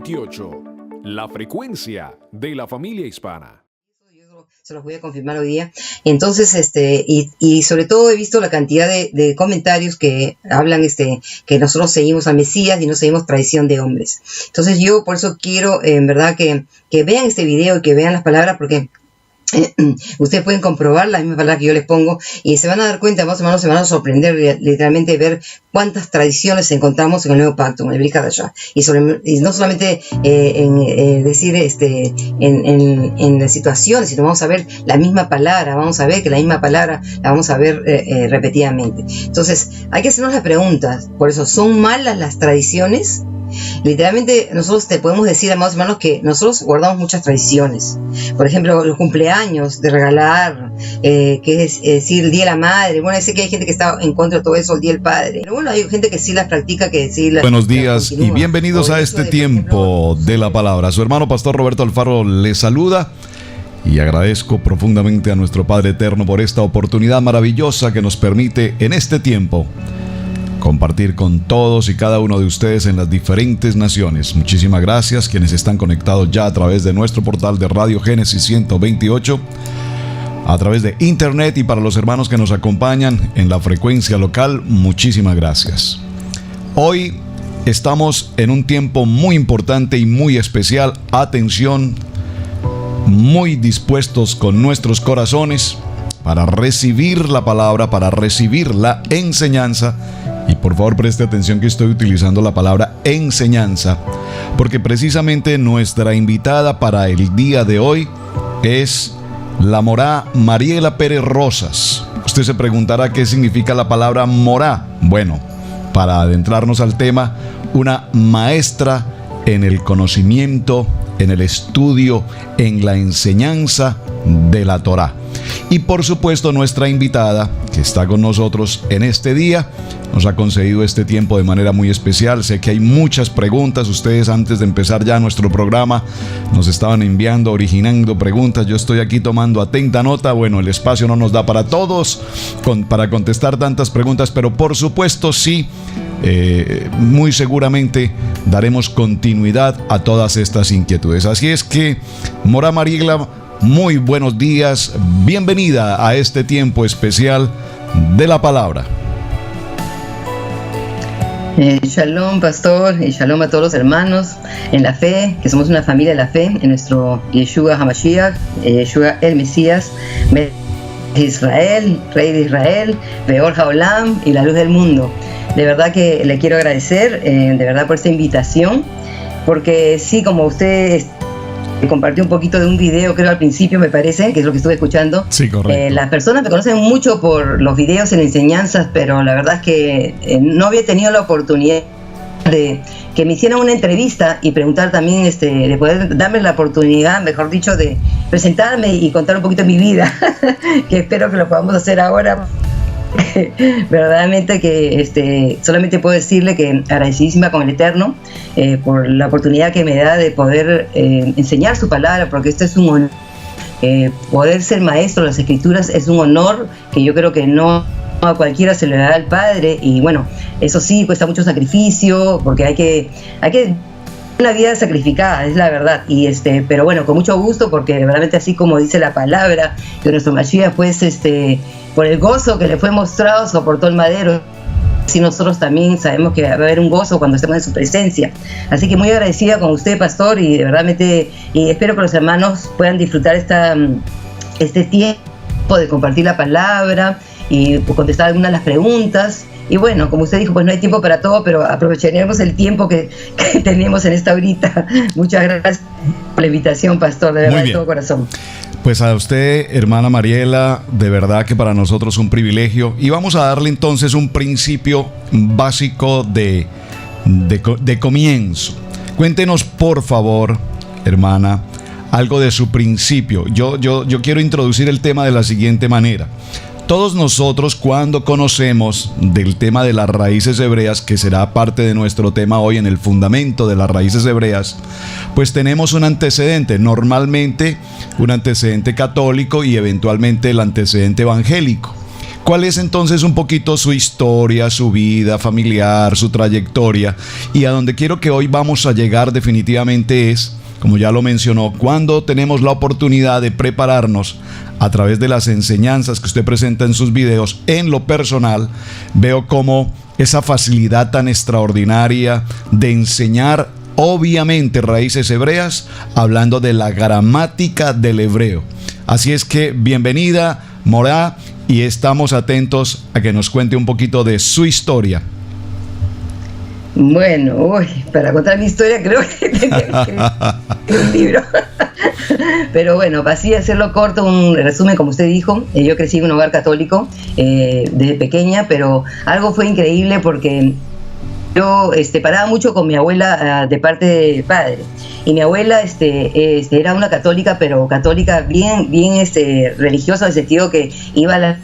100.28, la frecuencia de la familia hispana. Se los voy a confirmar hoy día. Entonces, y sobre todo he visto la cantidad de comentarios que hablan que nosotros seguimos al Mesías y no seguimos tradición de hombres. Entonces yo por eso quiero, en verdad, que vean este video y que vean las palabras, porque ustedes pueden comprobar las mismas palabras que yo les pongo y se van a dar cuenta, más o menos se van a sorprender literalmente ver cuántas tradiciones encontramos en el Nuevo Pacto, en el Brit Hadashah, y no solamente decir en las situaciones, sino vamos a ver la misma palabra, vamos a ver que la misma palabra la vamos a ver repetidamente. Entonces hay que hacernos las preguntas. Por eso, ¿son malas las tradiciones? Literalmente nosotros te podemos decir, amados hermanos, que nosotros guardamos muchas tradiciones. Por ejemplo, los cumpleaños, de regalar, que es decir, el Día de la Madre. Bueno, sé que hay gente que está en contra de todo eso, el Día del Padre. Pero bueno, hay gente que sí las practica, que sí las... Buenos días y bienvenidos a este tiempo de la palabra. Su hermano pastor Roberto Alfaro les saluda y agradezco profundamente a nuestro Padre Eterno por esta oportunidad maravillosa que nos permite en este tiempo compartir con todos y cada uno de ustedes en las diferentes naciones. Muchísimas gracias quienes están conectados ya a través de nuestro portal de Radio Génesis 128, a través de internet, y para los hermanos que nos acompañan en la frecuencia local, muchísimas gracias. Hoy estamos en un tiempo muy importante y muy especial. Atención, muy dispuestos con nuestros corazones para recibir la palabra, para recibir la enseñanza. Y por favor preste atención que estoy utilizando la palabra enseñanza, porque precisamente nuestra invitada para el día de hoy es la morá Mariela Pérez Rosas. Usted se preguntará qué significa la palabra morá. Bueno, para adentrarnos al tema, una maestra en el conocimiento, en el estudio, en la enseñanza de la Torá. Y por supuesto nuestra invitada que está con nosotros en este día nos ha concedido este tiempo de manera muy especial. Sé que hay muchas preguntas. Ustedes, antes de empezar ya nuestro programa, nos estaban enviando, originando preguntas. Yo estoy aquí tomando atenta nota. Bueno, el espacio no nos da para todos, para contestar tantas preguntas, pero por supuesto sí, muy seguramente daremos continuidad a todas estas inquietudes. Así es que, Morá Mariela, muy buenos días. Bienvenida a este tiempo especial de la palabra. Shalom, pastor, y shalom a todos los hermanos en la fe, que somos una familia de la fe, en nuestro Yeshua HaMashiach, Yeshua el Mesías, Israel, Rey de Israel, Beor HaOlam y la luz del mundo. De verdad que le quiero agradecer, de verdad, por esta invitación, porque sí, como usted compartió un poquito de un video, creo al principio, me parece, que es lo que estuve escuchando. Sí, correcto. Las personas me conocen mucho por los videos en enseñanzas, pero la verdad es que no había tenido la oportunidad de que me hicieran una entrevista y preguntar también, de poder darme la oportunidad, mejor dicho, de presentarme y contar un poquito de mi vida, que espero que lo podamos hacer ahora. Verdaderamente que solamente puedo decirle que agradecidísima con el Eterno por la oportunidad que me da de poder enseñar su palabra, porque esto es un honor. Poder ser maestro de las Escrituras es un honor que yo creo que no a cualquiera se le da al Padre, y bueno, eso sí, cuesta mucho sacrificio, porque hay que una vida sacrificada, es la verdad, y pero bueno, con mucho gusto, porque verdaderamente, así como dice la palabra, que nuestro Mashiach, pues por el gozo que le fue mostrado, soportó el madero. Si nosotros también sabemos que va a haber un gozo cuando estemos en su presencia. Así que muy agradecida con usted, pastor, y de verdad y espero que los hermanos puedan disfrutar este tiempo de compartir la palabra y contestar algunas de las preguntas. Y bueno, como usted dijo, pues no hay tiempo para todo, pero aprovecharemos el tiempo que tenemos en esta horita. Muchas gracias por la invitación, pastor, de verdad, de todo corazón. Pues a usted, hermana Mariela, de verdad que para nosotros un privilegio. Y vamos a darle entonces un principio básico de comienzo. Cuéntenos, por favor, hermana, algo de su principio. Yo quiero introducir el tema de la siguiente manera. Todos nosotros, cuando conocemos del tema de las raíces hebreas, que será parte de nuestro tema hoy en el fundamento de las raíces hebreas, pues tenemos un antecedente, normalmente un antecedente católico y eventualmente el antecedente evangélico. ¿Cuál es entonces un poquito su historia, su vida familiar, su trayectoria? Y a donde quiero que hoy vamos a llegar definitivamente es, como ya lo mencionó, cuando tenemos la oportunidad de prepararnos a través de las enseñanzas que usted presenta en sus videos. En lo personal, veo como esa facilidad tan extraordinaria de enseñar, obviamente, raíces hebreas, hablando de la gramática del hebreo. Así es que, bienvenida, Morá, y estamos atentos a que nos cuente un poquito de su historia. Bueno, para contar mi historia creo que tengo que escribir un libro. Pero bueno, para así hacerlo corto, un resumen, como usted dijo, yo crecí en un hogar católico desde pequeña, pero algo fue increíble porque yo paraba mucho con mi abuela de parte de padre. Y mi abuela era una católica, pero católica bien religiosa, en el sentido que iba a la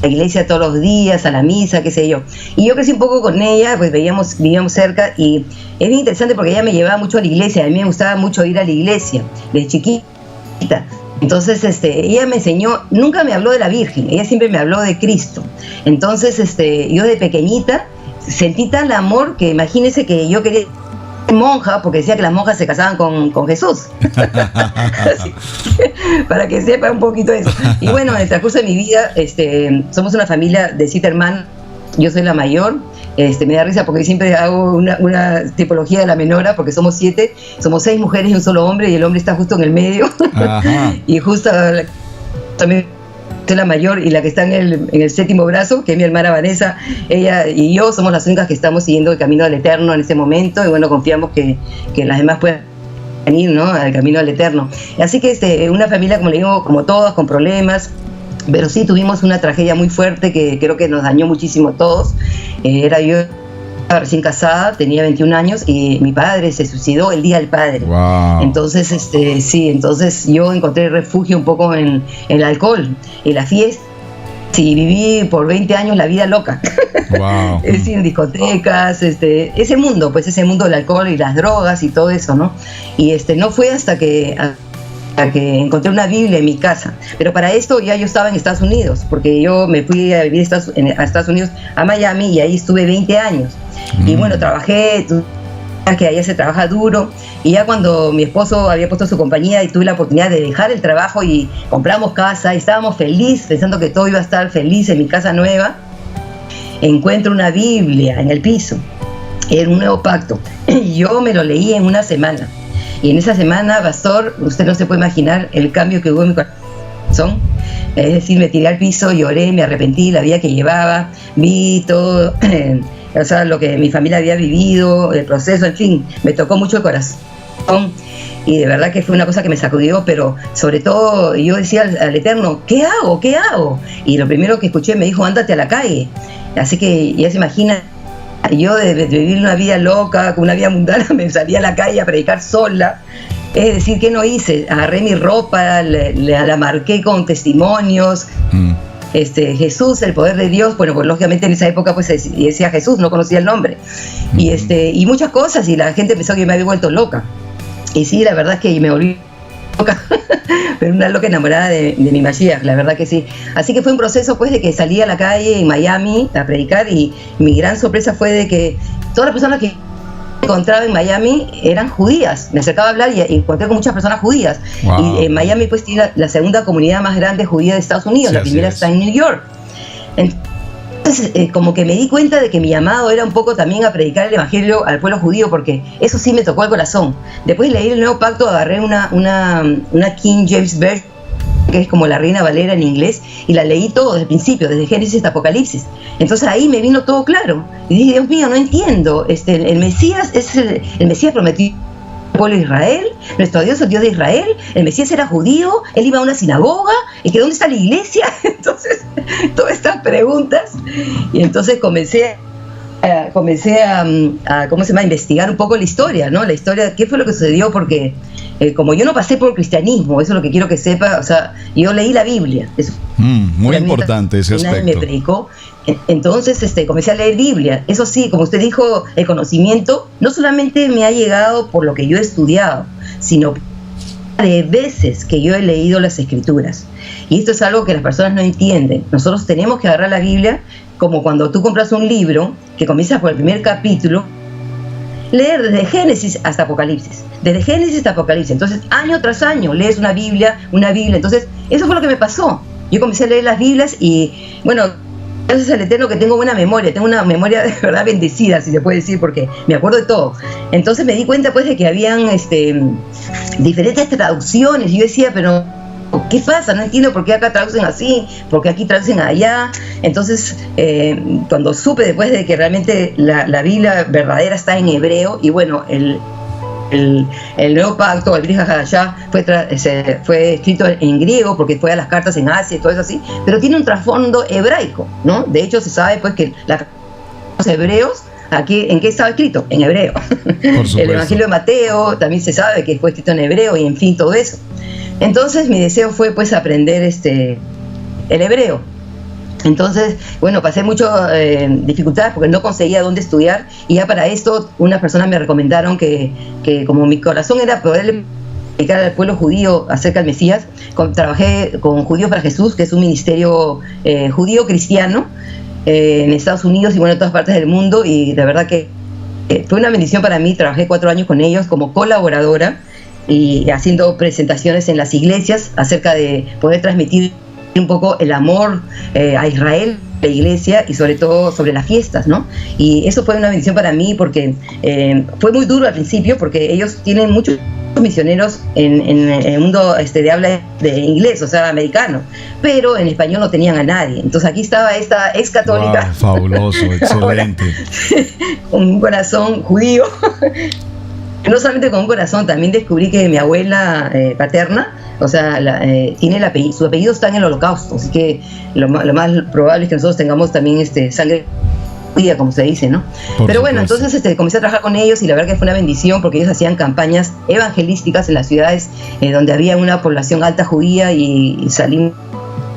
iglesia todos los días, a la misa, qué sé yo. Y yo crecí un poco con ella, pues vivíamos cerca, y es bien interesante porque ella me llevaba mucho a la iglesia. A mí me gustaba mucho ir a la iglesia, desde chiquita. Entonces, ella me enseñó, nunca me habló de la Virgen, ella siempre me habló de Cristo. Entonces, yo de pequeñita sentí tal amor que imagínese que yo quería monja, porque decía que las monjas se casaban con Jesús. Así que, para que sepa un poquito eso. Y bueno, en el transcurso de mi vida, somos una familia de 7 hermanos. Yo soy la mayor. Me da risa porque siempre hago una tipología de la menora, porque somos 7, somos 6 mujeres y un solo hombre, y el hombre está justo en el medio. Y justo también soy la mayor, y la que está en el 7º brazo, que es mi hermana Vanessa, ella y yo somos las únicas que estamos siguiendo el camino al eterno en este momento, y bueno, confiamos que las demás puedan ir, ¿no?, al camino al eterno. Así que una familia, como le digo, como todas, con problemas, pero sí tuvimos una tragedia muy fuerte que creo que nos dañó muchísimo a todos. Era yo recién casada, tenía 21 años, y mi padre se suicidó el día del padre. Wow. Entonces, entonces yo encontré refugio un poco en el alcohol, en la fiesta. Sí, viví por 20 años la vida loca. Wow. Es decir, en discotecas, ese mundo del alcohol y las drogas y todo eso, ¿no? Y no fue hasta que encontré una Biblia en mi casa. Pero para esto ya yo estaba en Estados Unidos, porque yo me fui a vivir a Estados Unidos, a Miami, y ahí estuve 20 años. Y bueno, trabajé, que allá se trabaja duro, y ya cuando mi esposo había puesto su compañía y tuve la oportunidad de dejar el trabajo y compramos casa y estábamos felices, pensando que todo iba a estar feliz en mi casa nueva, encuentro una Biblia en el piso, era un nuevo pacto, y yo me lo leí en una semana. Y en esa semana, pastor, usted no se puede imaginar el cambio que hubo en mi corazón. Es decir, me tiré al piso, lloré, me arrepentí, la vida que llevaba, vi todo, o sea, lo que mi familia había vivido, el proceso, en fin, me tocó mucho el corazón. Y de verdad que fue una cosa que me sacudió, pero sobre todo yo decía al Eterno, ¿qué hago? ¿Qué hago? Y lo primero que escuché me dijo, ándate a la calle. Así que ya se imagina, yo de vivir una vida loca, con una vida mundana, me salí a la calle a predicar sola. Es decir, ¿qué no hice? Agarré mi ropa, la marqué con testimonios. Jesús, el poder de Dios. Bueno, pues lógicamente en esa época pues decía Jesús, no conocía el nombre. Y muchas cosas, y la gente pensó que me había vuelto loca. Y sí, la verdad es que me volví loca, pero una loca enamorada de mi Mashiach, la verdad que sí. Así que fue un proceso pues de que salí a la calle en Miami a predicar, y mi gran sorpresa fue de que todas las personas que encontraba en Miami eran judías. Me acercaba a hablar y encontré con muchas personas judías. Wow. Y en Miami pues tiene la segunda comunidad más grande judía de Estados Unidos, sí, la primera está en New York. Entonces como que me di cuenta de que mi llamado era un poco también a predicar el evangelio al pueblo judío, porque eso sí me tocó el corazón. Después leí el Nuevo Pacto, agarré una King James Version, que es como la Reina Valera en inglés, y la leí todo desde el principio, desde Génesis hasta Apocalipsis. Entonces ahí me vino todo claro, y dije, Dios mío, no entiendo, el Mesías es el Mesías prometido al pueblo de Israel, nuestro Dios es el Dios de Israel, el Mesías era judío, él iba a una sinagoga, y que ¿dónde está la iglesia? Entonces, todas estas preguntas, y entonces comencé a investigar un poco la historia, ¿no? La historia, qué fue lo que sucedió, porque como yo no pasé por el cristianismo, eso es lo que quiero que sepa, o sea, yo leí la Biblia. Eso, muy importante ese aspecto. Nadie me predicó, entonces comencé a leer Biblia. Eso sí, como usted dijo, el conocimiento no solamente me ha llegado por lo que yo he estudiado, sino de veces que yo he leído las escrituras. Y esto es algo que las personas no entienden. Nosotros tenemos que agarrar la Biblia como cuando tú compras un libro que comienza por el primer capítulo, leer desde Génesis hasta Apocalipsis. Desde Génesis hasta Apocalipsis. Entonces, año tras año lees una Biblia. Entonces, eso fue lo que me pasó. Yo comencé a leer las Biblias y, bueno, gracias al Eterno que tengo buena memoria, tengo una memoria de verdad bendecida, si se puede decir, porque me acuerdo de todo. Entonces me di cuenta pues de que habían diferentes traducciones, y yo decía, pero ¿qué pasa? No entiendo por qué acá traducen así, por qué aquí traducen allá. Entonces, cuando supe después de que realmente la Biblia verdadera está en hebreo, y bueno, el nuevo pacto, el Brit Hadashah, fue escrito en griego porque fue a las cartas en Asia y todo eso así, pero tiene un trasfondo hebraico, ¿no? De hecho, se sabe pues que los hebreos, aquí, ¿en qué estaba escrito? En hebreo. El Evangelio de Mateo también se sabe que fue escrito en hebreo, y en fin, todo eso. Entonces mi deseo fue pues aprender el hebreo. Entonces, bueno, pasé muchas dificultades porque no conseguía dónde estudiar, y ya para esto unas personas me recomendaron que como mi corazón era poder explicar al pueblo judío acerca del Mesías, trabajé con Judíos para Jesús, que es un ministerio judío cristiano en Estados Unidos y bueno, en todas partes del mundo, y de verdad que fue una bendición para mí. Trabajé 4 años con ellos como colaboradora y haciendo presentaciones en las iglesias acerca de poder transmitir un poco el amor a Israel, la iglesia, y sobre todo sobre las fiestas, ¿no? Y eso fue una bendición para mí porque fue muy duro al principio, porque ellos tienen muchos misioneros en el mundo de habla de inglés, o sea, americano, pero en español no tenían a nadie. Entonces aquí estaba esta ex católica. Wow, fabuloso, excelente. Con un corazón judío. No solamente con un corazón, también descubrí que mi abuela paterna, o sea, tiene su apellido está en el Holocausto, así que lo más probable es que nosotros tengamos también sangre judía, como se dice, ¿no? Pero bueno, entonces comencé a trabajar con ellos, y la verdad que fue una bendición, porque ellos hacían campañas evangelísticas en las ciudades donde había una población alta judía, y salimos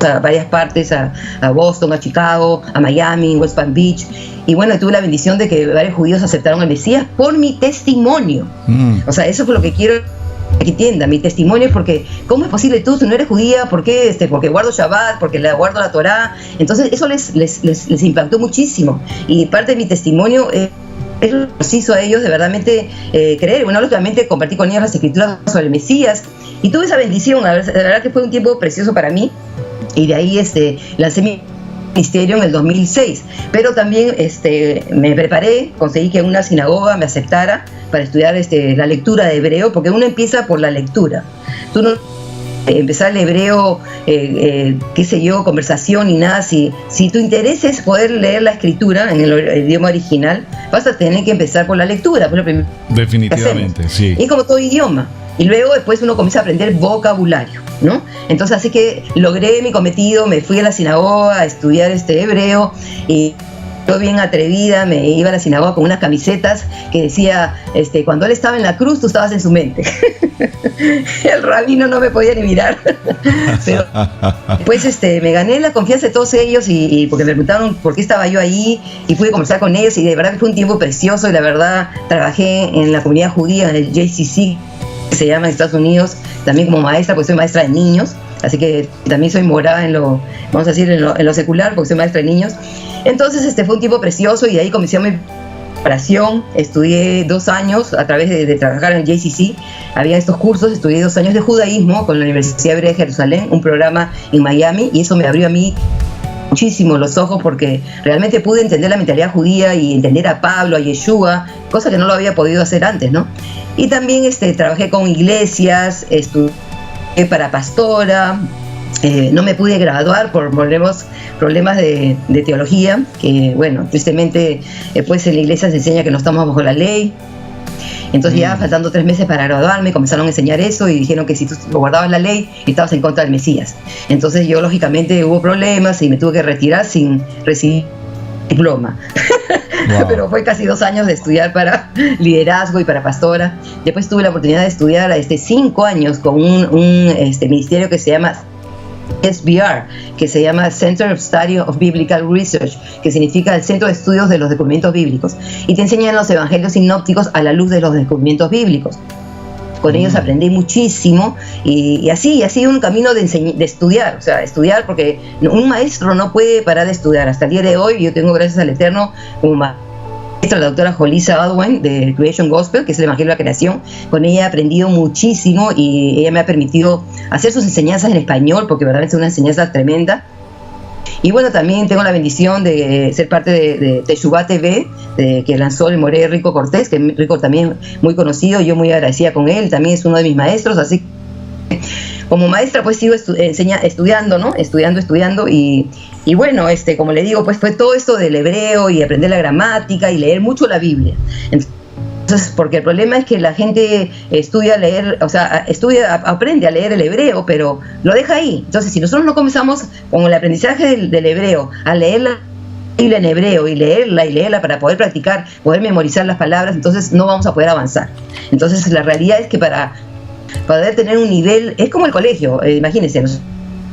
a varias partes, a Boston, a Chicago, a Miami, West Palm Beach. Y bueno, tuve la bendición de que varios judíos aceptaron al Mesías por mi testimonio. O sea, eso fue lo que quiero que entienda, mi testimonio, porque ¿cómo es posible tú no eres judía? ¿Por qué? Porque guardo Shabbat, porque guardo la Torá. Entonces eso les impactó muchísimo, y parte de mi testimonio es lo que los hizo a ellos de verdaderamente creer. Bueno, lógicamente compartí con ellos las escrituras sobre el Mesías, y tuve esa bendición. La verdad que fue un tiempo precioso para mí, y de ahí lancé mi ministerio en el 2006, pero también me preparé, conseguí que una sinagoga me aceptara para estudiar la lectura de hebreo, porque uno empieza por la lectura. Tú no empezar el hebreo, qué sé yo, conversación ni nada. Si tu interés es poder leer la escritura en el idioma original, vas a tener que empezar por la lectura. Definitivamente, sí. Y como todo idioma. Y luego después uno comienza a aprender vocabulario, ¿no? Entonces así que logré mi cometido, me fui a la sinagoga a estudiar hebreo, y yo bien atrevida me iba a la sinagoga con unas camisetas que decía, cuando él estaba en la cruz, tú estabas en su mente. El rabino no me podía ni mirar. Pero después me gané la confianza de todos ellos, y porque me preguntaron por qué estaba yo ahí, y pude conversar con ellos, y de verdad que fue un tiempo precioso. Y la verdad trabajé en la comunidad judía, en el JCC, que se llama en Estados Unidos, también como maestra, porque soy maestra de niños, así que también soy morada en lo secular, porque soy maestra de niños. Entonces fue un tiempo precioso, y de ahí comencé mi preparación. Estudié 2 años a través de trabajar en el JCC. Había estos cursos, estudié 2 años de judaísmo con la Universidad Hebrea de Jerusalén, un programa en Miami, y eso me abrió a mí muchísimo los ojos, porque realmente pude entender la mentalidad judía y entender a Pablo, a Yeshua, cosa que no lo había podido hacer antes, ¿no? Y también trabajé con iglesias, estudié para pastora. No me pude graduar por problemas de teología, que bueno, tristemente pues en la iglesia se enseña que no estamos bajo la ley. Entonces ya faltando 3 meses para graduarme, comenzaron a enseñar eso, y dijeron que si tú guardabas la ley, estabas en contra del Mesías. Entonces yo lógicamente hubo problemas, y me tuve que retirar sin recibir diploma. Wow. Pero fue casi 2 años de estudiar para liderazgo y para pastora. Después tuve la oportunidad de estudiar 5 años con un ministerio que se llama SBR, que se llama Center of Study of Biblical Research, que significa el Centro de Estudios de los Descubrimientos Bíblicos, y te enseñan los evangelios sinópticos a la luz de los descubrimientos bíblicos. con ellos aprendí muchísimo y así ha sido un camino de estudiar, o sea, estudiar, porque un maestro no puede parar de estudiar. Hasta el día de hoy yo tengo, gracias al Eterno, como maestra la doctora Jolisa Adwen de Creation Gospel, que es el Evangelio de la Creación. Con ella he aprendido muchísimo y ella me ha permitido hacer sus enseñanzas en español, porque verdaderamente es una enseñanza tremenda. Y bueno, también tengo la bendición de ser parte de Teshuvah TV, que lanzó el Moré Rico Cortés, que es Rico también muy conocido, yo muy agradecida con él, también es uno de mis maestros, así que como maestra pues sigo estudiando, ¿no? Estudiando y bueno, como le digo, pues fue todo esto del hebreo y aprender la gramática y leer mucho la Biblia. Entonces, porque el problema es que la gente estudia a leer, o sea, aprende a leer el hebreo, pero lo deja ahí. Entonces, si nosotros no comenzamos con el aprendizaje del hebreo, a leer la Biblia en hebreo y leerla para poder practicar, poder memorizar las palabras, entonces no vamos a poder avanzar. Entonces, la realidad es que para poder tener un nivel, es como el colegio, imagínense,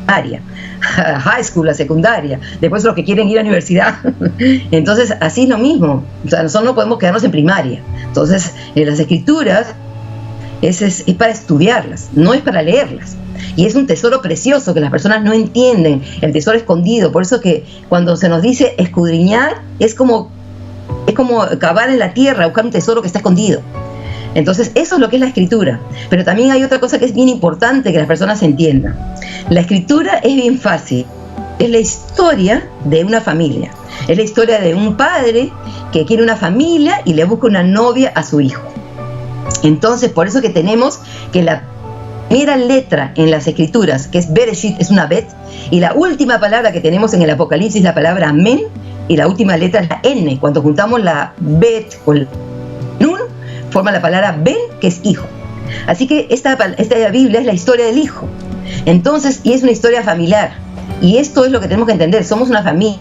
área, high school, la secundaria, después los que quieren ir a la universidad. Entonces, así es lo mismo. O sea, nosotros no podemos quedarnos en primaria. Entonces, las escrituras es para estudiarlas, no es para leerlas. Y es un tesoro precioso que las personas no entienden, el tesoro escondido. Por eso que cuando se nos dice escudriñar, es como cavar en la tierra, buscar un tesoro que está escondido. Entonces, eso es lo que es la escritura. Pero también hay otra cosa que es bien importante que las personas entiendan. La escritura es bien fácil. Es la historia de una familia. Es la historia de un padre que quiere una familia y le busca una novia a su hijo. Entonces, por eso que tenemos que la primera letra en las escrituras, que es Bereshit, es una Bet, y la última palabra que tenemos en el Apocalipsis es la palabra Amén, y la última letra es la N. Cuando juntamos la Bet con la Nun, forma la palabra Ben, que es hijo. Así que esta Biblia es la historia del hijo. Entonces, y es una historia familiar. Y esto es lo que tenemos que entender. Somos una familia.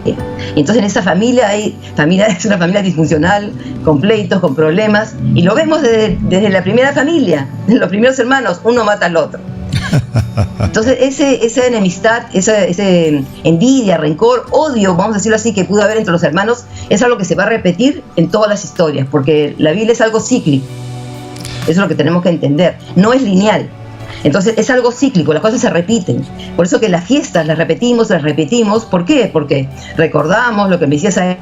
Y entonces en esa familia es una familia disfuncional, con pleitos, con problemas. Y lo vemos desde la primera familia, los primeros hermanos, uno mata al otro. Entonces esa enemistad, ese envidia, rencor, odio, vamos a decirlo así, que pudo haber entre los hermanos, es algo que se va a repetir en todas las historias, porque la Biblia es algo cíclico. Eso es lo que tenemos que entender, no es lineal. Entonces es algo cíclico, las cosas se repiten. Por eso que las fiestas las repetimos. ¿Por qué? Porque recordamos lo que el Mesías ha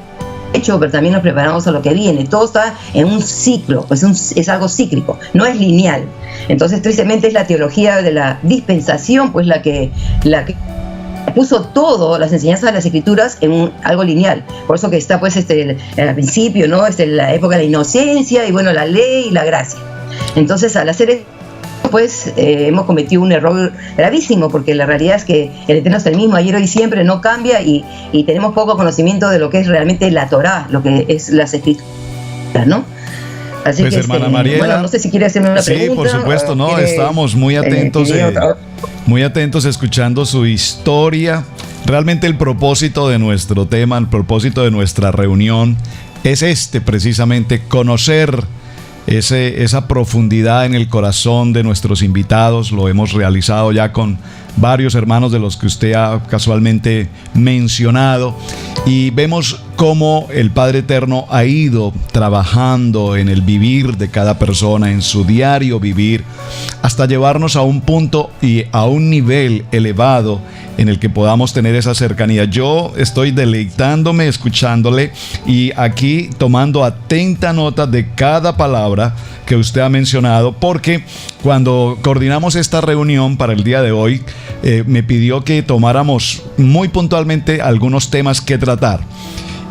hecho, pero también nos preparamos a lo que viene. Todo está en un ciclo, pues es algo cíclico, no es lineal. Entonces, tristemente, es la teología de la dispensación, pues la que puso todo, las enseñanzas de las escrituras, en algo lineal. Por eso que está, pues, al principio, ¿no? La época de la inocencia y, bueno, la ley y la gracia. Entonces, al hacer esto, pues hemos cometido un error gravísimo, porque la realidad es que el Eterno es el mismo ayer, hoy y siempre, no cambia, y tenemos poco conocimiento de lo que es realmente la Torá, lo que es las escrituras, ¿no? Así pues, que, hermana Mariela, bueno, no sé si quiere hacerme una pregunta. Sí, por supuesto, no, estábamos muy atentos escuchando su historia. Realmente el propósito de nuestro tema, el propósito de nuestra reunión es precisamente conocer esa profundidad en el corazón de nuestros invitados. Lo hemos realizado ya con varios hermanos de los que usted ha casualmente mencionado, y vemos cómo el Padre Eterno ha ido trabajando en el vivir de cada persona, en su diario vivir, hasta llevarnos a un punto y a un nivel elevado en el que podamos tener esa cercanía. Yo estoy deleitándome escuchándole y aquí tomando atenta nota de cada palabra que usted ha mencionado, porque cuando coordinamos esta reunión para el día de hoy, me pidió que tomáramos muy puntualmente algunos temas que tratar.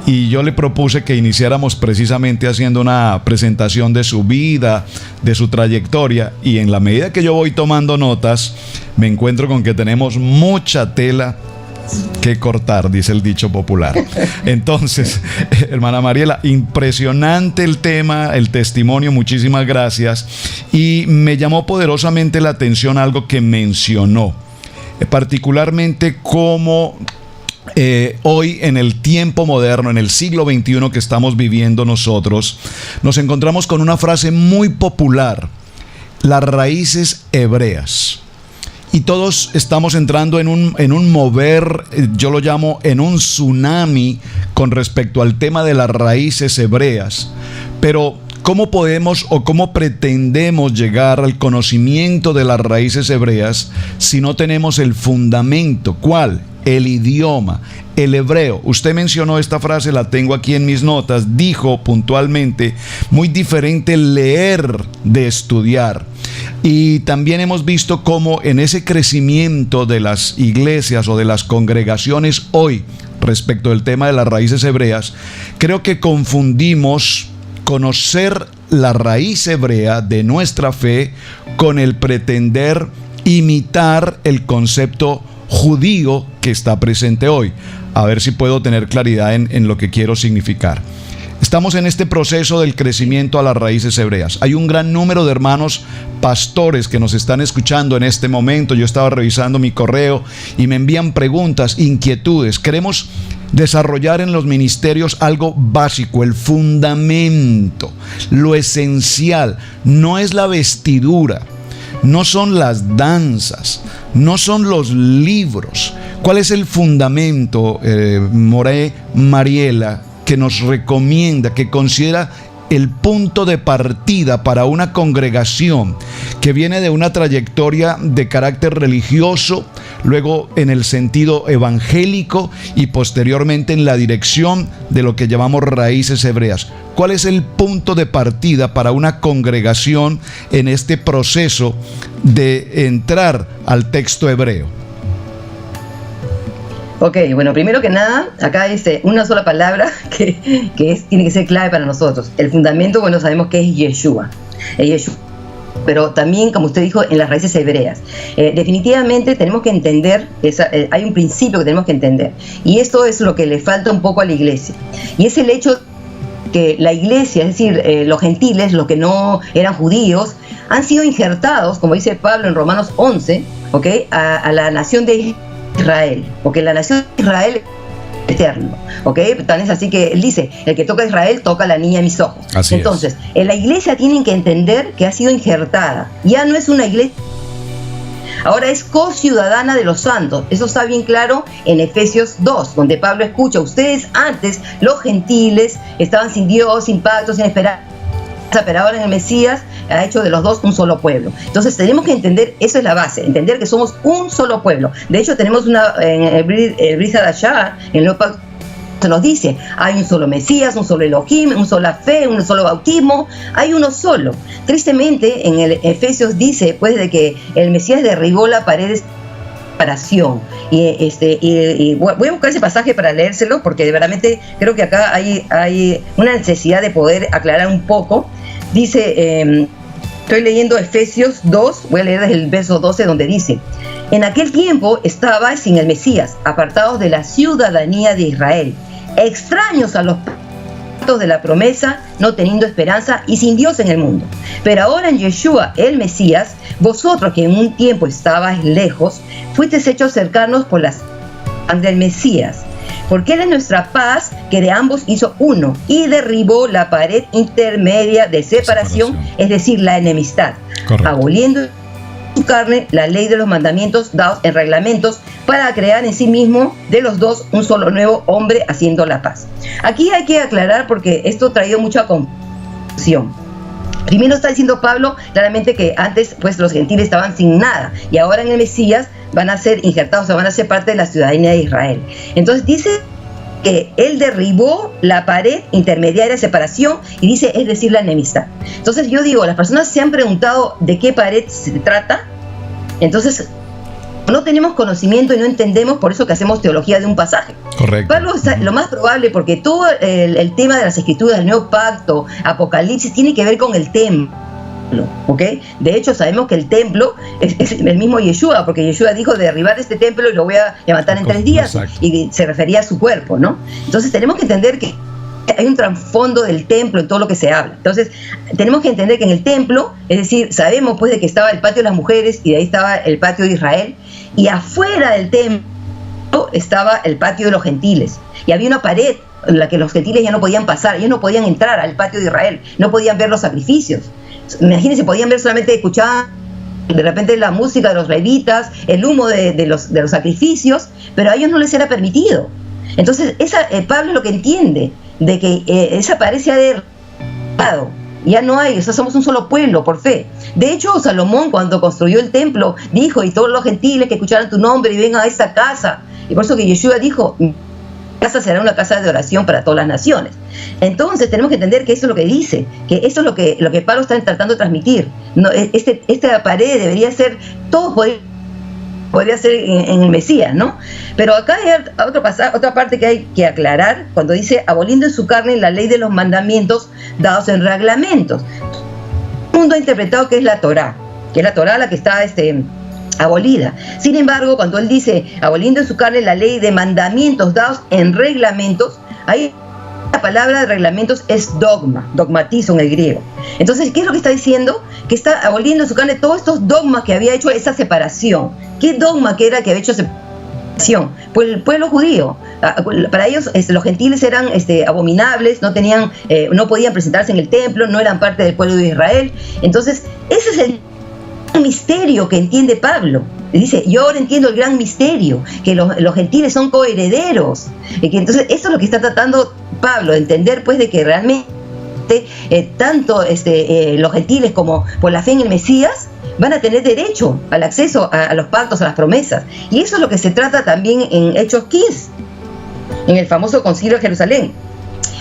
Y yo le propuse que iniciáramos precisamente haciendo una presentación de su vida, de su trayectoria, y en la medida que yo voy tomando notas, me encuentro con que tenemos mucha tela que cortar, dice el dicho popular. Entonces, hermana Mariela, impresionante el tema, el testimonio, muchísimas gracias. Y me llamó poderosamente la atención algo que mencionó, particularmente cómo hoy, en el tiempo moderno, en el siglo XXI que estamos viviendo nosotros, nos encontramos con una frase muy popular: las raíces hebreas. Y todos estamos entrando en un mover, yo lo llamo en un tsunami con respecto al tema de las raíces hebreas. Pero ¿cómo podemos o cómo pretendemos llegar al conocimiento de las raíces hebreas si no tenemos el fundamento? ¿Cuál? El idioma, el hebreo. Usted mencionó esta frase, la tengo aquí en mis notas. Dijo puntualmente, muy diferente leer de estudiar. Y también hemos visto cómo en ese crecimiento de las iglesias o de las congregaciones hoy, respecto del tema de las raíces hebreas, creo que confundimos conocer la raíz hebrea de nuestra fe con el pretender imitar el concepto judío que está presente hoy. A ver si puedo tener claridad en lo que quiero significar. Estamos en este proceso del crecimiento a las raíces hebreas. Hay un gran número de hermanos pastores que nos están escuchando en este momento. Yo estaba revisando mi correo y me envían preguntas, inquietudes. Queremos desarrollar en los ministerios algo básico, el fundamento, lo esencial. No es la vestidura, no son las danzas, no son los libros. ¿Cuál es el fundamento, Moré Mariela, que nos recomienda, que considera el punto de partida para una congregación que viene de una trayectoria de carácter religioso, luego en el sentido evangélico y posteriormente en la dirección de lo que llamamos raíces hebreas? ¿Cuál es el punto de partida para una congregación en este proceso de entrar al texto hebreo? Ok, bueno, primero que nada, acá hay una sola palabra que tiene que ser clave para nosotros. El fundamento, bueno, sabemos que es Yeshua. Pero también, como usted dijo, en las raíces hebreas. Definitivamente tenemos que entender, hay un principio que tenemos que entender. Y esto es lo que le falta un poco a la iglesia. Y es el hecho que la iglesia, es decir, los gentiles, los que no eran judíos, han sido injertados, como dice Pablo en Romanos 11, ¿okay? a la nación de Israel, porque la nación de Israel es eterno, ¿ok? Tan es así que él dice, el que toca a Israel toca a la niña de mis ojos. Así Entonces, en la iglesia tienen que entender que ha sido injertada, ya no es una iglesia, ahora es co-ciudadana de los santos. Eso está bien claro en Efesios 2, donde Pablo escucha, ustedes antes, los gentiles, estaban sin Dios, sin pacto, sin esperanza, pero ahora en el Mesías ha hecho de los dos un solo pueblo. Entonces tenemos que entender, eso es la base, entender que somos un solo pueblo. De hecho tenemos en el Brit Hadashah, en el Nuevo Pacto, se nos dice, hay un solo Mesías, un solo Elohim, una sola fe, un solo bautismo, hay uno solo. Tristemente en el Efesios dice pues de que el Mesías derribó la pared de separación. Y voy a buscar ese pasaje para leérselo, porque verdaderamente creo que acá hay una necesidad de poder aclarar un poco. Dice, estoy leyendo Efesios 2, voy a leer desde el verso 12, donde dice, en aquel tiempo estaba sin el Mesías, apartados de la ciudadanía de Israel, extraños a los pactos de la promesa, no teniendo esperanza y sin Dios en el mundo. Pero ahora en Yeshua, el Mesías, vosotros que en un tiempo estabais lejos, fuisteis hechos cercanos por las del Mesías, porque Él es nuestra paz, que de ambos hizo uno y derribó la pared intermedia de separación, es decir, la enemistad, aboliendo en su carne la ley de los mandamientos dados en reglamentos, para crear en sí mismo de los dos un solo nuevo hombre, haciendo la paz. Aquí hay que aclarar, porque esto ha traído mucha confusión. Primero está diciendo Pablo claramente que antes pues los gentiles estaban sin nada, y ahora en el Mesías van a ser injertados, o sea, van a ser parte de la ciudadanía de Israel. Entonces dice que Él derribó la pared intermediaria de separación, y dice, es decir, la enemistad. Entonces yo digo, las personas se han preguntado de qué pared se trata. Entonces no tenemos conocimiento y no entendemos, por eso que hacemos teología de un pasaje. Correcto. Pablo, lo más probable, porque todo el tema de las escrituras, del Nuevo Pacto, Apocalipsis, tiene que ver con el templo, ¿ok? De hecho, sabemos que el templo es el mismo Yeshua, porque Yeshua dijo de derribar este templo y lo voy a levantar en 3 días. Exacto. Y se refería a su cuerpo, ¿no? Entonces tenemos que entender que hay un trasfondo del templo en todo lo que se habla. Entonces tenemos que entender que en el templo, es decir, sabemos pues de que estaba el patio de las mujeres, y de ahí estaba el patio de Israel, y afuera del templo estaba el patio de los gentiles, y había una pared en la que los gentiles ya no podían pasar, ellos no podían entrar al patio de Israel, no podían ver los sacrificios. Imagínense, podían ver solamente, escuchar de repente la música de los levitas, el humo de los sacrificios, pero a ellos no les era permitido. Entonces Pablo es lo que entiende, de que esa pared se ha derribado, ya no hay, o sea, somos un solo pueblo por fe. De hecho, Salomón, cuando construyó el templo, dijo, y todos los gentiles que escucharan tu nombre y vengan a esta casa. Y por eso que Yeshua dijo, mi casa será una casa de oración para todas las naciones. Entonces tenemos que entender que eso es lo que dice, que eso es lo que Pablo está tratando de transmitir. No, esta pared debería ser, todo podría ser en el Mesías, ¿no? Pero acá hay otra parte que hay que aclarar, cuando dice, aboliendo en su carne la ley de los mandamientos dados en reglamentos. Todo el mundo ha interpretado que es la Torá la que está abolida. Sin embargo, cuando él dice, aboliendo en su carne la ley de mandamientos dados en reglamentos, ahí la palabra de reglamentos es dogma, dogmatizo en el griego. Entonces, ¿qué es lo que está diciendo? Que está aboliendo en su carne todos estos dogmas que había hecho esa separación. ¿Qué dogma que era que había hecho separación? Pues el pueblo judío. Para ellos los gentiles eran abominables, no podían presentarse en el templo, no eran parte del pueblo de Israel. Entonces, ese es el misterio que entiende Pablo. Dice, yo ahora entiendo el gran misterio, que los gentiles son coherederos. Entonces, eso es lo que está tratando Pablo, entender pues de que realmente tanto los gentiles como por la fe en el Mesías van a tener derecho al acceso a los pactos, a las promesas. Y eso es lo que se trata también en Hechos 15, en el famoso concilio de Jerusalén.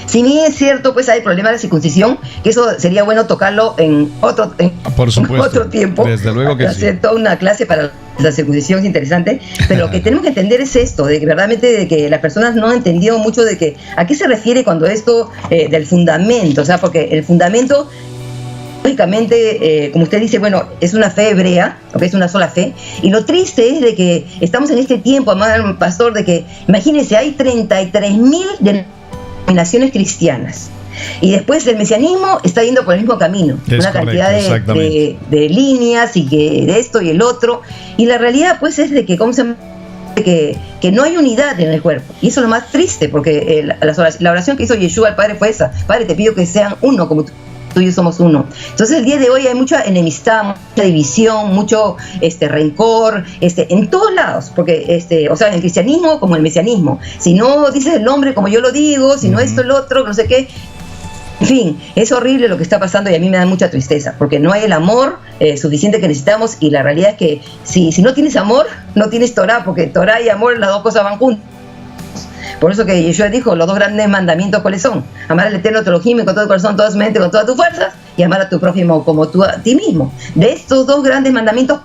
Si bien es cierto, pues hay problema de la circuncisión, que eso sería bueno tocarlo en otro tiempo. Desde luego que hacer toda una clase para la circuncisión, es interesante. Pero lo que tenemos que entender es esto, de que verdaderamente de que las personas no han entendido mucho de que a qué se refiere cuando esto del fundamento, o sea, porque el fundamento, lógicamente, como usted dice, bueno, es una fe hebrea, es una sola fe, y lo triste es de que estamos en este tiempo, amado pastor, de que, imagínense, hay 33,000 denominaciones cristianas, y después el mesianismo está yendo por el mismo camino, una cantidad de líneas y que de esto y el otro, y la realidad pues es de que, que no hay unidad en el cuerpo, y eso es lo más triste, porque la oración que hizo Yeshua al Padre fue esa: Padre, te pido que sean uno como tú y yo somos uno. Entonces el día de hoy hay mucha enemistad, mucha división, mucho rencor, en todos lados, porque o sea, en el cristianismo como en el mesianismo, si no dices el nombre como yo lo digo, si no esto, el otro, no sé qué, en fin, es horrible lo que está pasando y a mí me da mucha tristeza, porque no hay el amor suficiente que necesitamos, y la realidad es que si no tienes amor, no tienes Torah, porque Torah y amor, las dos cosas van juntas. Por eso que Yeshua dijo, los dos grandes mandamientos, ¿cuáles son? Amar al Eterno tu Elohim con todo tu corazón, toda tu mente, con todas tus fuerzas, y amar a tu prójimo como tú a ti mismo. De estos dos grandes mandamientos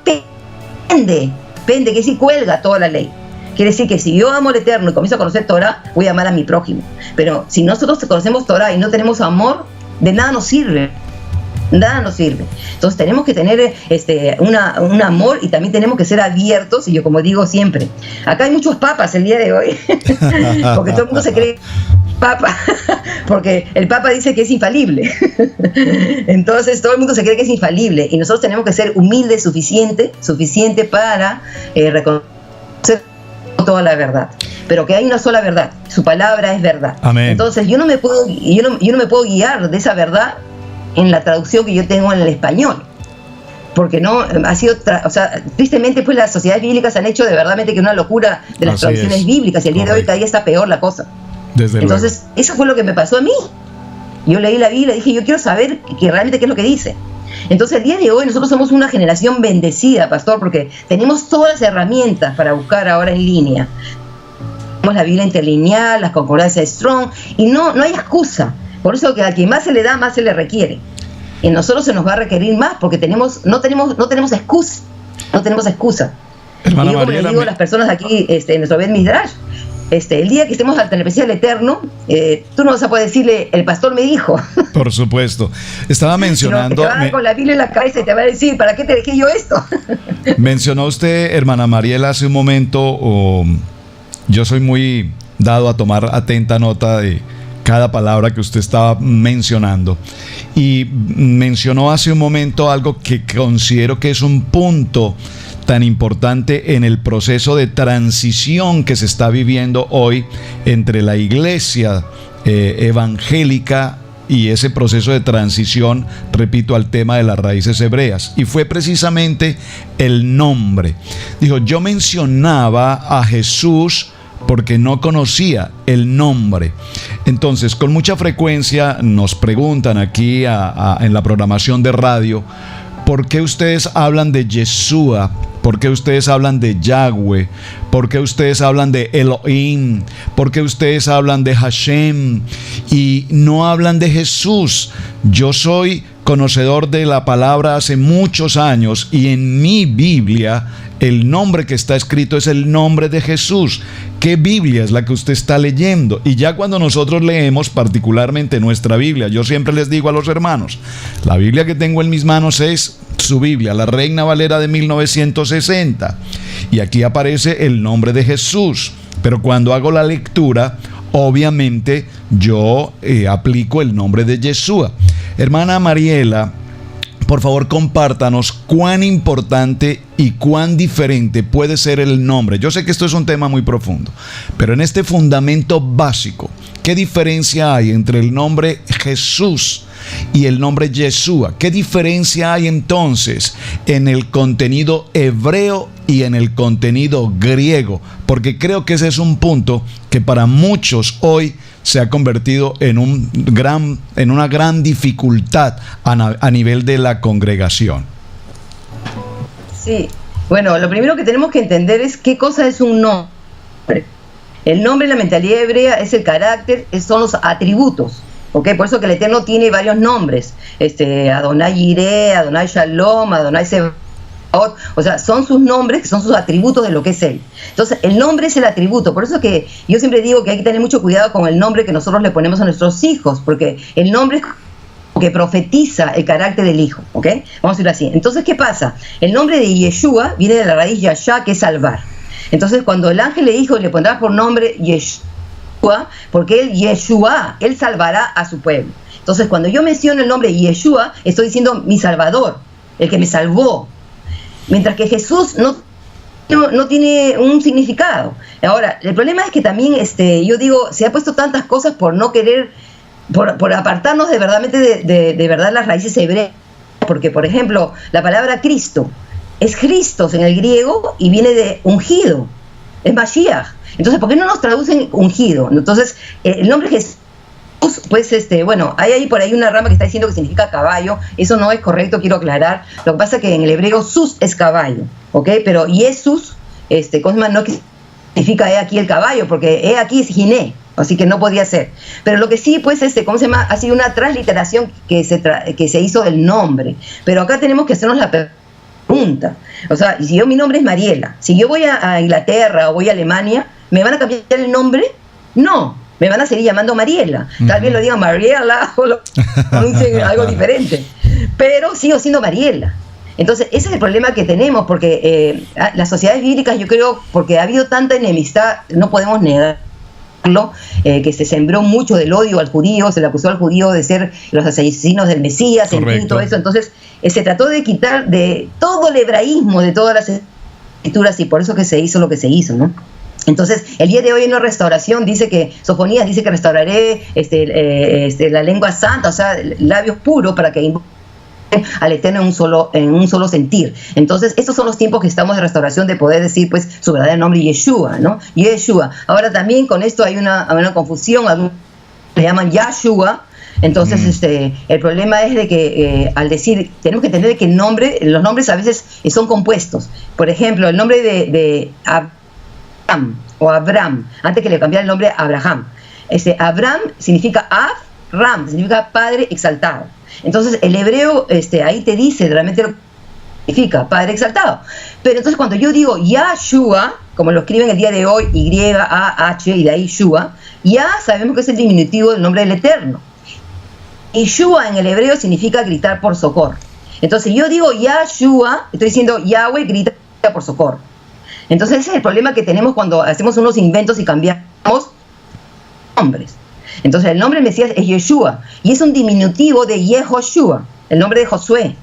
pende, que sí cuelga toda la ley. Quiere decir que si yo amo al Eterno y comienzo a conocer Torah, voy a amar a mi prójimo. Pero si nosotros conocemos Torah y no tenemos amor, de nada nos sirve. Nada nos sirve. Entonces tenemos que tener un amor, y también tenemos que ser abiertos. Y yo, como digo siempre, acá hay muchos papas el día de hoy, porque todo el mundo se cree papa, porque el papa dice que es infalible. Entonces todo el mundo se cree que es infalible, y nosotros tenemos que ser humildes suficiente para reconocer toda la verdad, pero que hay una sola verdad, su palabra es verdad. Amén. Entonces yo no me puedo guiar de esa verdad en la traducción que yo tengo en el español, porque no ha sido, tristemente pues las sociedades bíblicas han hecho de verdaderamente que una locura de las traducciones bíblicas, y el día de hoy cada día está peor la cosa. Entonces eso fue lo que me pasó a mí. Yo leí la Biblia y dije, yo quiero saber que realmente qué es lo que dice. Entonces el día de hoy nosotros somos una generación bendecida, pastor, porque tenemos todas las herramientas para buscar ahora en línea. Tenemos la Biblia interlineal, las concordancias Strong, y no hay excusa. Por eso que a quien más se le da, más se le requiere. Y a nosotros se nos va a requerir más, porque no tenemos excusa. No tenemos excusa. Hermana y yo, como le digo a las personas aquí en nuestro Bet Midrash, el día que estemos ante la presencia del Eterno, tú no vas a poder decirle, el pastor me dijo. Por supuesto. Estaba mencionando... Te va a dar con la Biblia en la cabeza y te va a decir, ¿para qué te dejé yo esto? Mencionó usted, hermana Mariela, hace un momento, yo soy muy dado a tomar atenta nota de cada palabra que usted estaba mencionando, y mencionó hace un momento algo que considero que es un punto tan importante en el proceso de transición que se está viviendo hoy entre la iglesia evangélica y ese proceso de transición, repito, al tema de las raíces hebreas, y fue precisamente el nombre. Dijo, yo mencionaba a Jesús porque no conocía el nombre. Entonces, con mucha frecuencia nos preguntan aquí en la programación de radio, ¿por qué ustedes hablan de Yeshua? ¿Por qué ustedes hablan de Yahweh? ¿Por qué ustedes hablan de Elohim? ¿Por qué ustedes hablan de Hashem? Y no hablan de Jesús. Yo soy conocedor de la palabra hace muchos años y en mi Biblia el nombre que está escrito es el nombre de Jesús. ¿Qué Biblia es la que usted está leyendo? Y ya cuando nosotros leemos particularmente nuestra Biblia, yo siempre les digo a los hermanos, la Biblia que tengo en mis manos es su Biblia, la Reina Valera de 1960, y aquí aparece el nombre de Jesús, pero cuando hago la lectura, obviamente yo aplico el nombre de Yeshua. Hermana Mariela, por favor compártanos cuán importante y cuán diferente puede ser el nombre. Yo sé que esto es un tema muy profundo, pero en este fundamento básico, ¿qué diferencia hay entre el nombre Jesús y el nombre Yeshua? ¿Qué diferencia hay entonces en el contenido hebreo y en el contenido griego? Porque creo que ese es un punto que para muchos hoy se ha convertido en una gran dificultad a nivel de la congregación. Sí, bueno, lo primero que tenemos que entender es qué cosa es un nombre. El nombre en la mentalidad hebrea es el carácter, son los atributos. ¿Okay? Por eso que el Eterno tiene varios nombres, Adonai Yireh, Adonai Shalom, Adonai Sebaot, o sea, son sus nombres, que son sus atributos de lo que es Él. Entonces, el nombre es el atributo, por eso que yo siempre digo que hay que tener mucho cuidado con el nombre que nosotros le ponemos a nuestros hijos, porque el nombre es que profetiza el carácter del hijo, ¿ok? Vamos a decirlo así. Entonces, ¿qué pasa? El nombre de Yeshua viene de la raíz Yashá, que es salvar. Entonces, cuando el ángel le dijo, le pondrás por nombre Yeshua, porque él, Yeshua, él salvará a su pueblo. Entonces, cuando yo menciono el nombre Yeshua, estoy diciendo mi salvador, el que me salvó. Mientras que Jesús no tiene un significado. Ahora, el problema es que también, yo digo, se ha puesto tantas cosas por no querer, por apartarnos de verdad las raíces hebreas. Porque, por ejemplo, la palabra Cristo es Christos en el griego y viene de ungido, es Mashiach. Entonces, ¿por qué no nos traducen ungido? Entonces, el nombre Jesús, pues, bueno, hay ahí por ahí una rama que está diciendo que significa caballo. Eso no es correcto, quiero aclarar. Lo que pasa es que en el hebreo sus es caballo, ¿ok? Pero Jesús, Cosma, no significa he aquí el caballo, porque he aquí es giné, así que no podía ser. Pero lo que sí, pues, ¿cómo se llama? Ha sido una transliteración que se hizo del nombre. Pero acá tenemos que hacernos la pregunta. O sea, si mi nombre es Mariela, si yo voy a Inglaterra o voy a Alemania, ¿me van a cambiar el nombre? No. Me van a seguir llamando Mariela. Tal vez lo digan Mariela o lo pronuncien algo diferente. Pero sigo siendo Mariela. Entonces, ese es el problema que tenemos, porque las sociedades bíblicas, yo creo, porque ha habido tanta enemistad, no podemos negarlo, que se sembró mucho del odio al judío, se le acusó al judío de ser los asesinos del Mesías, y todo eso. Entonces, se trató de quitar de todo el hebraísmo, de todas las escrituras, y por eso que se hizo lo que se hizo, ¿no? Entonces, el día de hoy en una restauración dice que Sofonías dice que restauraré la lengua santa, o sea, labios puros para que invoquen al Eterno en un solo sentir. Entonces, estos son los tiempos que estamos de restauración, de poder decir, pues, su verdadero nombre, Yeshua, ¿no? Yeshua. Ahora también con esto hay una confusión, algunos le llaman Yahshua. Entonces, el problema es de que al decir, tenemos que entender que los nombres a veces son compuestos. Por ejemplo, el nombre de o Abraham, antes que le cambiara el nombre a Abraham. Abraham significa Av-Ram, significa padre exaltado. Entonces el hebreo ahí te dice realmente lo que significa padre exaltado. Pero entonces cuando yo digo Yahshua, como lo escriben el día de hoy, Y-A-H y de ahí Shua, ya sabemos que es el diminutivo del nombre del Eterno. Y Shua en el hebreo significa gritar por socorro. Entonces yo digo Yahshua, estoy diciendo Yahweh grita por socorro. Entonces ese es el problema que tenemos cuando hacemos unos inventos y cambiamos nombres. Entonces el nombre del Mesías es Yeshua y es un diminutivo de Yehoshua, el nombre de Josué.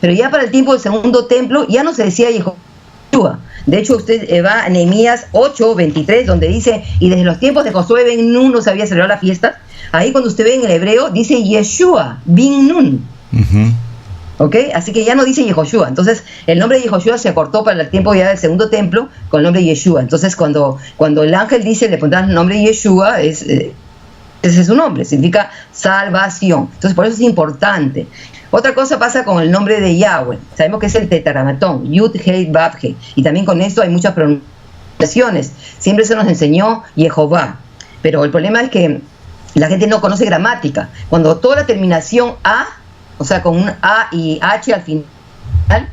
Pero ya para el tiempo del segundo templo ya no se decía Yehoshua. De hecho usted va a Nehemías 8:23 donde dice, y desde los tiempos de Josué Ben Nun no se había celebrado la fiesta. Ahí cuando usted ve en el hebreo dice Yeshua bin Nun. ¿ok? Así que ya no dice Yehoshua. Entonces, el nombre de Yehoshua se acortó para el tiempo ya del segundo templo con el nombre de Yeshua. Entonces, cuando el ángel dice, le pondrás el nombre de Yeshua, ese es su nombre, significa salvación. Entonces, por eso es importante. Otra cosa pasa con el nombre de Yahweh. Sabemos que es el tetragramatón, Yud, Hei, Vav, Hei. Y también con esto hay muchas pronunciaciones. Siempre se nos enseñó Jehová. Pero el problema es que la gente no conoce gramática. Cuando toda la terminación A, o sea, con un A y H al final,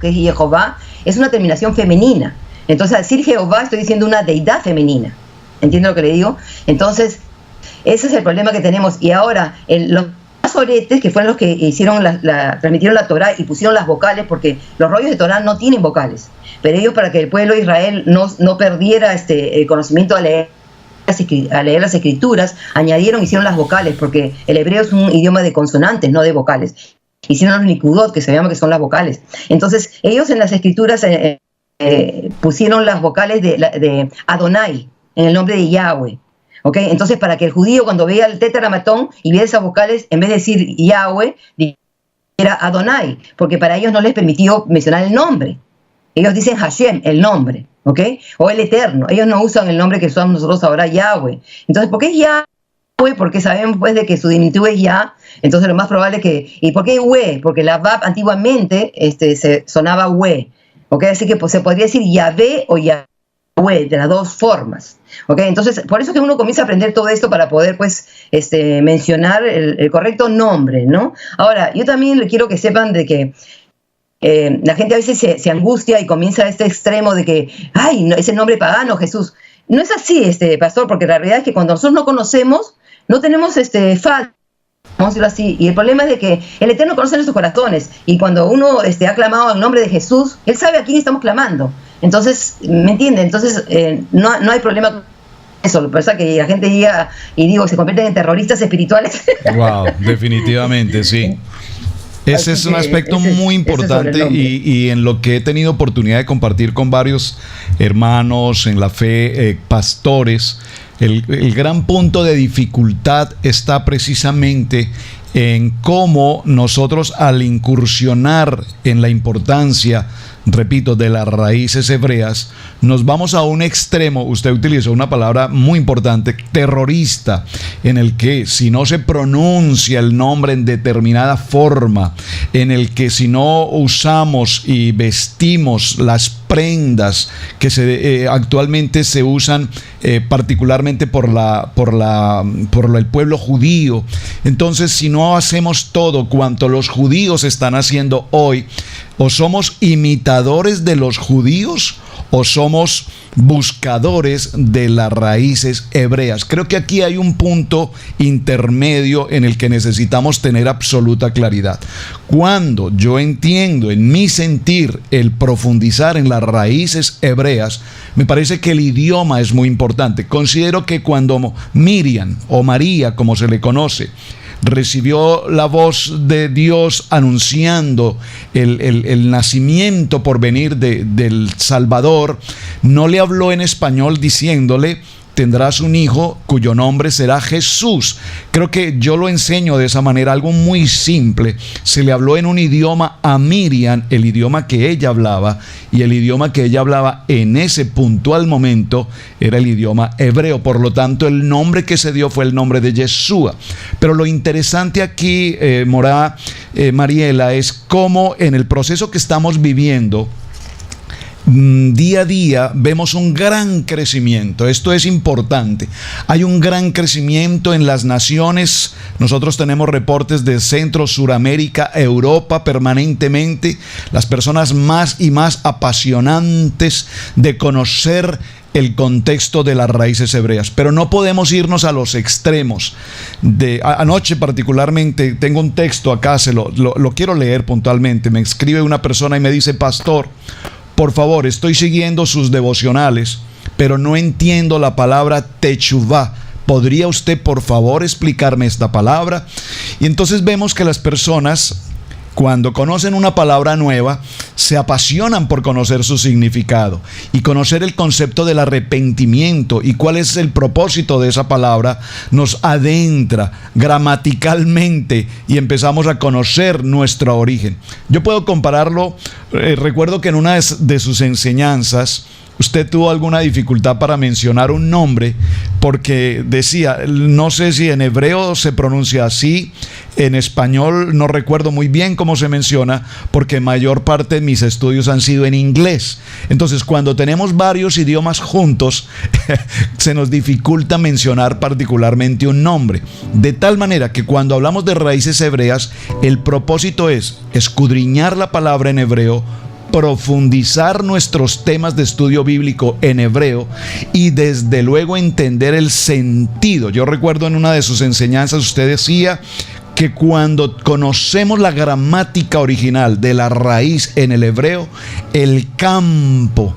que es Jehová, es una terminación femenina. Entonces, al decir Jehová, estoy diciendo una deidad femenina. ¿Entiende lo que le digo? Entonces, ese es el problema que tenemos. Y ahora, los masoretes, que fueron los que hicieron transmitieron la Torá y pusieron las vocales, porque los rollos de Torá no tienen vocales. Pero ellos, para que el pueblo de Israel no perdiera el conocimiento a leer las escrituras, hicieron las vocales, porque el hebreo es un idioma de consonantes, no de vocales. Hicieron los nikudot, que se llama que son las vocales. Entonces, ellos en las escrituras pusieron las vocales de Adonai, en el nombre de Yahweh. ¿Okay? Entonces, para que el judío, cuando veía el tetragramatón y viera esas vocales, en vez de decir Yahweh, era Adonai, porque para ellos no les permitió mencionar el nombre. Ellos dicen Hashem, el nombre, ¿ok? O el Eterno. Ellos no usan el nombre que usamos nosotros ahora, Yahweh. Entonces, ¿por qué es Yahweh? Porque sabemos pues de que su diminutivo es Yah. Entonces, lo más probable es que... ¿Y por qué Hue? Porque la Vav antiguamente se sonaba Hue, ¿ok? Así que pues, se podría decir Yahvé o Yahweh, de las dos formas, ¿ok? Entonces, por eso que uno comienza a aprender todo esto para poder, pues, mencionar el correcto nombre, ¿no? Ahora, yo también le quiero que sepan de que la gente a veces se angustia y comienza a este extremo de que, ay, no, ese nombre pagano, Jesús. No es así, pastor, porque la realidad es que cuando nosotros no conocemos, no tenemos falta, vamos a decirlo así. Y el problema es de que el Eterno conoce nuestros corazones. Y cuando uno ha clamado en nombre de Jesús, Él sabe a quién estamos clamando. Entonces, ¿me entiende? Entonces, no hay problema con eso. Lo que pasa es que la gente llega y se convierten en terroristas espirituales. Wow, definitivamente, sí. Ese es un aspecto muy importante y en lo que he tenido oportunidad de compartir con varios hermanos en la fe, pastores, el gran punto de dificultad está precisamente en cómo nosotros, al incursionar en la importancia, repito, de las raíces hebreas, nos vamos a un extremo. Usted utilizó una palabra muy importante, terrorista, en el que si no se pronuncia el nombre en determinada forma, en el que si no usamos y vestimos las prendas que actualmente se usan particularmente por el pueblo judío, entonces si no hacemos todo cuanto los judíos están haciendo hoy, o somos imitadores de los judíos o somos buscadores de las raíces hebreas. Creo que aquí hay un punto intermedio en el que necesitamos tener absoluta claridad. Cuando yo entiendo en mi sentir el profundizar en las raíces hebreas, me parece que el idioma es muy importante. Considero que cuando Miriam o María, como se le conoce, recibió la voz de Dios anunciando el nacimiento por venir del Salvador, no le habló en español diciéndole: tendrás un hijo cuyo nombre será Jesús. Creo que yo lo enseño de esa manera, algo muy simple. Se le habló en un idioma a Miriam, el idioma que ella hablaba, y el idioma que ella hablaba en ese puntual momento era el idioma hebreo. Por lo tanto, el nombre que se dio fue el nombre de Yeshua. Pero lo interesante aquí, Mariela, es cómo en el proceso que estamos viviendo, día a día vemos un gran crecimiento. Esto es importante. Hay un gran crecimiento en las naciones. Nosotros tenemos reportes de Centro, Suramérica, Europa permanentemente. Las personas más y más apasionantes de conocer el contexto de las raíces hebreas, pero no podemos irnos a los extremos. Anoche particularmente tengo un texto acá, lo quiero leer puntualmente. Me escribe una persona y me dice: pastor, por favor, estoy siguiendo sus devocionales, pero no entiendo la palabra techuvá. ¿Podría usted, por favor, explicarme esta palabra? Y entonces vemos que las personas cuando conocen una palabra nueva, se apasionan por conocer su significado y conocer el concepto del arrepentimiento y cuál es el propósito de esa palabra, nos adentra gramaticalmente y empezamos a conocer nuestro origen. Yo puedo compararlo, recuerdo que en una de sus enseñanzas, usted tuvo alguna dificultad para mencionar un nombre porque decía, no sé si en hebreo se pronuncia así, en español no recuerdo muy bien cómo se menciona porque mayor parte de mis estudios han sido en inglés. Entonces, cuando tenemos varios idiomas juntos, se nos dificulta mencionar particularmente un nombre. De tal manera que cuando hablamos de raíces hebreas, el propósito es escudriñar la palabra en hebreo, profundizar nuestros temas de estudio bíblico en hebreo y desde luego entender el sentido. Yo recuerdo en una de sus enseñanzas usted decía que cuando conocemos la gramática original de la raíz en el hebreo, el campo,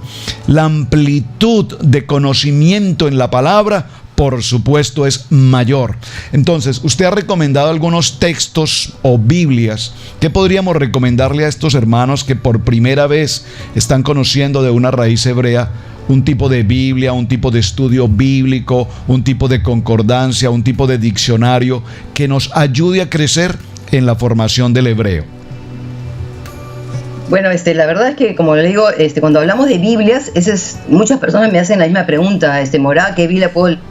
la amplitud de conocimiento en la palabra, por supuesto, es mayor. Entonces, usted ha recomendado algunos textos o Biblias. ¿Qué podríamos recomendarle a estos hermanos que por primera vez están conociendo de una raíz hebrea? Un tipo de Biblia, un tipo de estudio bíblico, un tipo de concordancia, un tipo de diccionario que nos ayude a crecer en la formación del hebreo. Bueno, la verdad es que, como le digo, cuando hablamos de Biblias, muchas personas me hacen la misma pregunta, Morá, ¿qué Biblia puedo leer?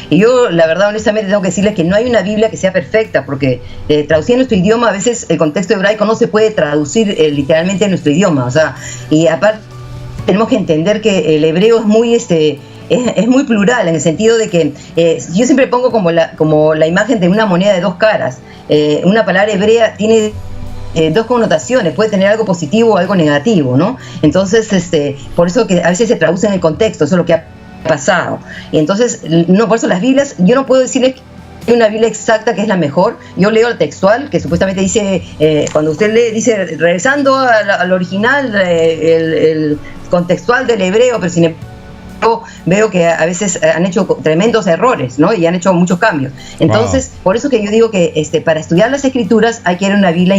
Y yo, la verdad, honestamente, tengo que decirles que no hay una Biblia que sea perfecta, porque traducida en nuestro idioma, a veces el contexto hebraico no se puede traducir literalmente en nuestro idioma, o sea, y aparte tenemos que entender que el hebreo es muy es muy plural, en el sentido de que yo siempre pongo como la imagen de una moneda de dos caras. Una palabra hebrea tiene dos connotaciones, puede tener algo positivo o algo negativo, ¿no? Entonces, por eso que a veces se traduce en el contexto, eso es lo que ha pasado. Y entonces, no, por eso las Biblias, yo no puedo decirles que hay una Biblia exacta que es la mejor. Yo leo el textual, que supuestamente dice, cuando usted lee, dice, regresando al original, el contextual del hebreo, pero sin embargo veo que a veces han hecho tremendos errores, ¿no? Y han hecho muchos cambios. Entonces, por eso que yo digo que para estudiar las escrituras hay que ir a una Biblia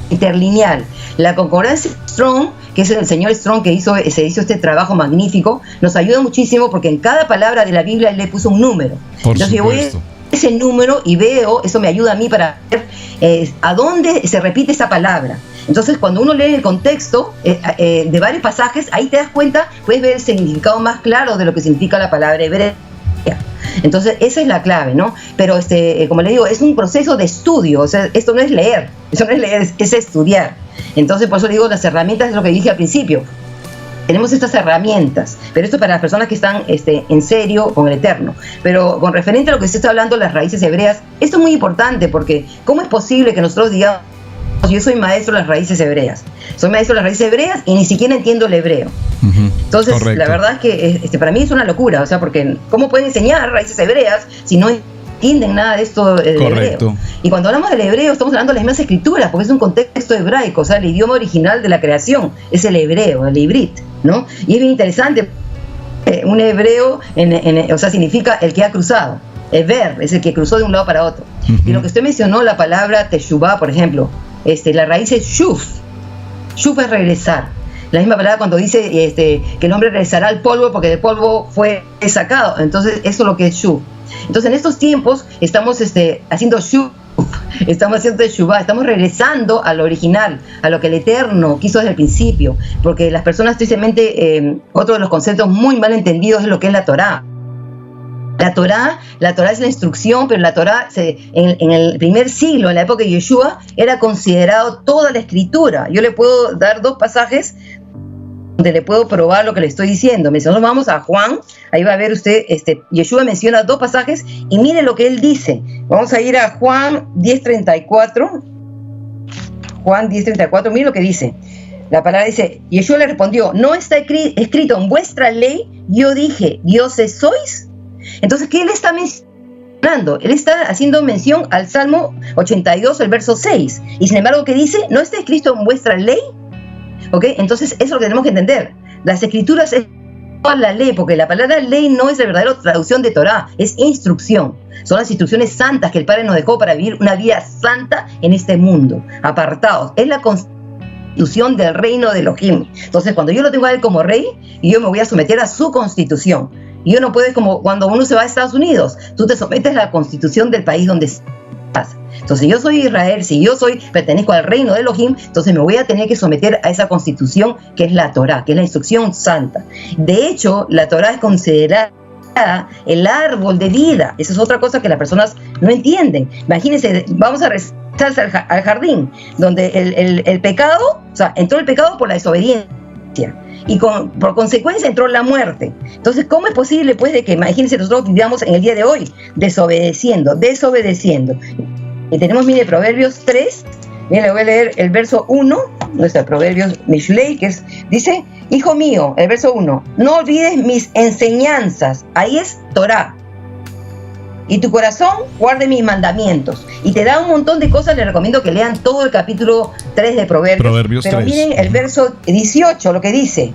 interlineal. La concordancia Strong, que es el señor Strong que se hizo este trabajo magnífico, nos ayuda muchísimo porque en cada palabra de la Biblia él le puso un número. Entonces yo voy a ese número y veo, eso me ayuda a mí para ver a dónde se repite esa palabra. Entonces, cuando uno lee el contexto de varios pasajes, ahí te das cuenta, puedes ver el significado más claro de lo que significa la palabra hebrea. Entonces, esa es la clave, ¿no? Pero, como le digo, es un proceso de estudio, o sea, esto no es leer, es estudiar. Entonces, por eso le digo, las herramientas es lo que dije al principio. Tenemos estas herramientas, pero esto para las personas que están en serio con el Eterno. Pero con referente a lo que usted está hablando, las raíces hebreas, esto es muy importante porque ¿cómo es posible que nosotros digamos, yo soy maestro de las raíces hebreas? Soy maestro de las raíces hebreas y ni siquiera entiendo el hebreo. Entonces, correcto. La verdad es que para mí es una locura, o sea, porque ¿cómo pueden enseñar raíces hebreas si no entienden nada de esto del hebreo? Y cuando hablamos del hebreo estamos hablando de las mismas escrituras, porque es un contexto hebraico, o sea, el idioma original de la creación es el hebreo, el ibrit, ¿no? Y es bien interesante, un hebreo, o sea, significa el que ha cruzado. Eber es el que cruzó de un lado para otro. Y lo que usted mencionó, la palabra teshuvah, por ejemplo, la raíz es shuf. Shuf es regresar. La misma palabra cuando dice que el hombre regresará al polvo porque del polvo fue sacado. Entonces, eso es lo que es shuf. Entonces, en estos tiempos estamos haciendo shuf. Estamos haciendo teshuvah, estamos regresando al original, a lo que el Eterno quiso desde el principio, porque las personas tristemente, otro de los conceptos muy mal entendidos es lo que es la Torá. La Torá es la instrucción, pero la Torá en el primer siglo, en la época de Yeshua, era considerado toda la escritura. Yo le puedo dar dos pasajes donde le puedo probar lo que le estoy diciendo. Nosotros vamos a Juan, ahí va a ver usted, Yeshua menciona dos pasajes y mire lo que él dice. Vamos a ir a Juan 10:34. Juan 10:34, mire lo que dice. La palabra dice, Yeshua le respondió, ¿no está escrito en vuestra ley? Yo dije, ¿dioses sois? Entonces, ¿qué él está mencionando? Él está haciendo mención al Salmo 82, el verso 6. Y sin embargo, ¿qué dice? ¿No está escrito en vuestra ley? ¿Ok? Entonces, eso es lo que tenemos que entender. Las escrituras es la ley, porque la palabra ley no es la verdadera traducción de Torah, es instrucción. Son las instrucciones santas que el Padre nos dejó para vivir una vida santa en este mundo, apartados. Es la constitución del reino de Elohim. Entonces, cuando yo lo tengo a él como rey, yo me voy a someter a su constitución. Y yo no puedo, como cuando uno se va a Estados Unidos, tú te sometes a la constitución del país donde estás. Entonces, yo soy Israel, si yo pertenezco al reino de Elohim, entonces me voy a tener que someter a esa constitución que es la Torah, que es la instrucción santa. De hecho, la Torah es considerada el árbol de vida. Esa es otra cosa que las personas no entienden. Imagínense, vamos a regresar al jardín, donde el pecado, o sea, entró el pecado por la desobediencia. Y por consecuencia entró la muerte. Entonces, ¿cómo es posible, pues, de que, imagínense, nosotros vivamos en el día de hoy desobedeciendo? Y tenemos, mire, Proverbios 3, mire, le voy a leer el verso 1, nuestro Proverbios Mishlei, que dice, hijo mío, el verso 1, no olvides mis enseñanzas, ahí es Torah, y tu corazón guarde mis mandamientos. Y te da un montón de cosas, les recomiendo que lean todo el capítulo 3 de Proverbios. Pero 3. Miren el verso 18, lo que dice,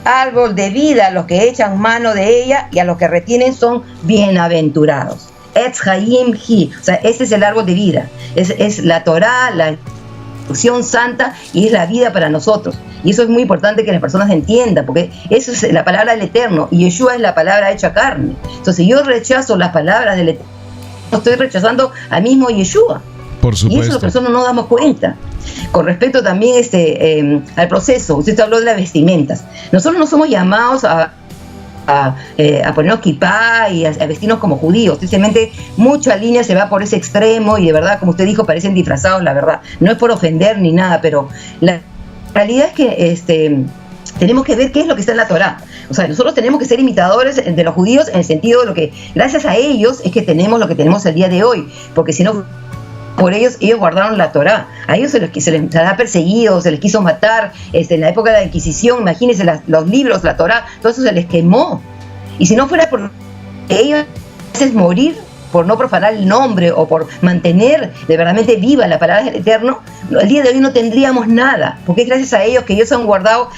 árbol de vida, los que echan mano de ella y a los que retienen son bienaventurados. Etz Hayim Hi, o sea, este es el árbol de vida, es la Torah, la instrucción santa, y es la vida para nosotros. Y eso es muy importante que las personas entiendan, porque eso es la palabra del Eterno, y Yeshua es la palabra hecha carne. Entonces, yo rechazo las palabras del Eterno, estoy rechazando al mismo Yeshua. Por supuesto. Y eso las personas no damos cuenta. Con respecto también al proceso, usted habló de las vestimentas. Nosotros no somos llamados a ponernos kipá y a vestirnos como judíos. Tristemente, mucha línea se va por ese extremo y de verdad, como usted dijo, parecen disfrazados, la verdad. No es por ofender ni nada, pero la realidad es que tenemos que ver qué es lo que está en la Torá. O sea, nosotros tenemos que ser imitadores de los judíos en el sentido de lo que, gracias a ellos, es que tenemos lo que tenemos el día de hoy. Porque si no, por ellos guardaron la Torá. A ellos se les ha perseguido, se les quiso matar. En la época de la Inquisición, imagínense los libros, la Torá, todo eso se les quemó. Y si no fuera por ellos, es morir por no profanar el nombre o por mantener de verdaderamente viva la palabra del Eterno, el día de hoy no tendríamos nada. Porque es gracias a ellos que ellos han guardado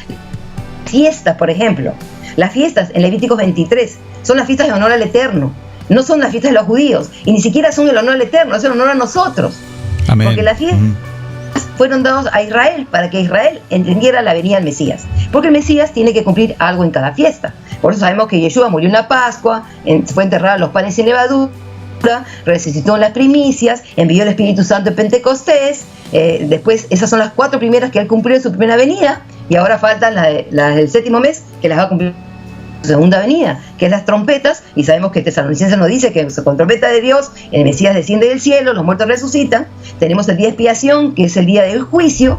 fiestas, por ejemplo. Las fiestas en Levíticos 23 son las fiestas de honor al Eterno. No son las fiestas de los judíos, y ni siquiera son el honor al Eterno, es el honor a nosotros. Amén. Porque las fiestas fueron dadas a Israel para que Israel entendiera la venida del Mesías. Porque el Mesías tiene que cumplir algo en cada fiesta. Por eso sabemos que Yeshua murió en la Pascua, fue enterrado en los panes sin levadura, resucitó en las primicias, envió el Espíritu Santo en Pentecostés. Después, esas son las 4 primeras que él cumplió en su primera venida, y ahora faltan las del 7º mes, que las va a cumplir segunda venida, que es las trompetas, y sabemos que Tesalonicenses nos dice que con trompeta de Dios el Mesías desciende del cielo, los muertos resucitan. Tenemos el día de expiación, que es el día del juicio,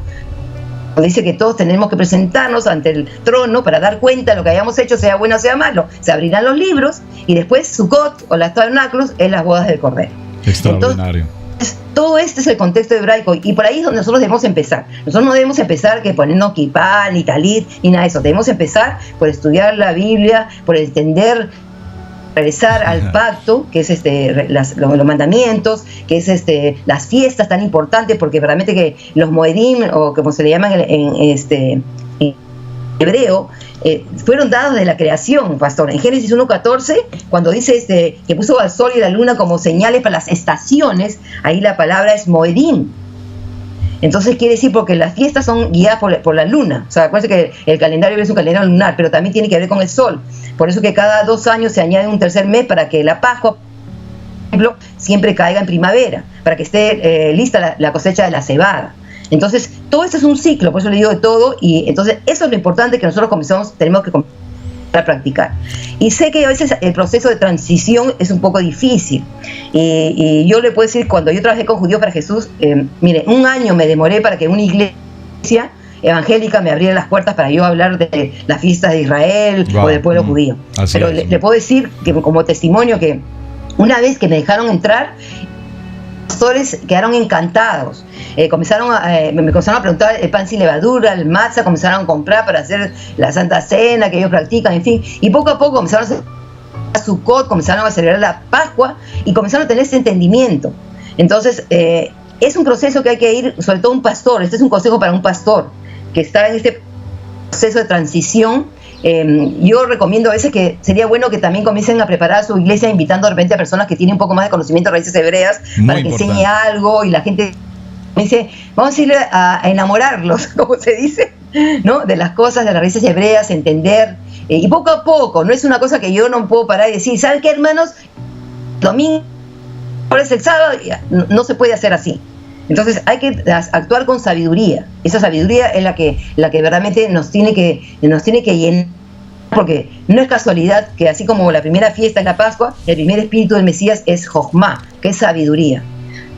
donde dice que todos tenemos que presentarnos ante el trono para dar cuenta de lo que hayamos hecho, sea bueno o sea malo. Se abrirán los libros, y después Sukkot o las tabernáculos es las bodas del Cordero. Extraordinario. Entonces, todo este es el contexto hebraico, y por ahí es donde nosotros debemos empezar. Nosotros no debemos empezar que poniendo kipá, ni talit, ni nada de eso. Debemos empezar por estudiar la Biblia, por entender, regresar al pacto, que es los mandamientos, que es las fiestas tan importantes, porque realmente que los moedim, o como se le llaman en hebreo, fueron dados de la creación, pastor. En Génesis 1:14, cuando dice que puso al sol y la luna como señales para las estaciones, ahí la palabra es moedim. Entonces quiere decir, porque las fiestas son guiadas por la luna. O sea, acuérdense que el calendario es un calendario lunar, pero también tiene que ver con el sol. Por eso que cada 2 años se añade un tercer mes, para que la Pascua, por ejemplo, siempre caiga en primavera, para que esté lista la cosecha de la cebada. Entonces, todo esto es un ciclo, por eso le digo de todo, y entonces eso es lo importante que nosotros tenemos que comenzar a practicar. Y sé que a veces el proceso de transición es un poco difícil, y yo le puedo decir, cuando yo trabajé con Judíos para Jesús, mire, 1 año me demoré para que una iglesia evangélica me abriera las puertas para yo hablar de las fiestas de Israel, o del pueblo judío. Pero le puedo decir que, como testimonio, que una vez que me dejaron entrar, los pastores quedaron encantados. Me comenzaron a preguntar el pan sin levadura, el matzah, comenzaron a comprar para hacer la Santa Cena que ellos practican, en fin, y poco a poco comenzaron a hacer Sukkot, comenzaron a celebrar la Pascua, y comenzaron a tener ese entendimiento. Entonces, es un proceso que hay que ir, sobre todo un pastor. Este es un consejo para un pastor que está en este proceso de transición, yo recomiendo a veces que sería bueno que también comiencen a preparar su iglesia invitando de repente a personas que tienen un poco más de conocimiento de raíces hebreas para que enseñe algo y la gente dice, vamos a ir a enamorarlos, como se dice, ¿no? De las cosas, de las raíces hebreas, entender, y poco a poco, no es una cosa que yo no puedo parar y decir, ¿saben qué, hermanos? Domingo, ahora es el sábado, no se puede hacer así. Entonces hay que actuar con sabiduría. Esa sabiduría es la que verdaderamente nos tiene que llenar, porque no es casualidad que así como la primera fiesta es la Pascua, el primer espíritu del Mesías es Jochma, que es sabiduría.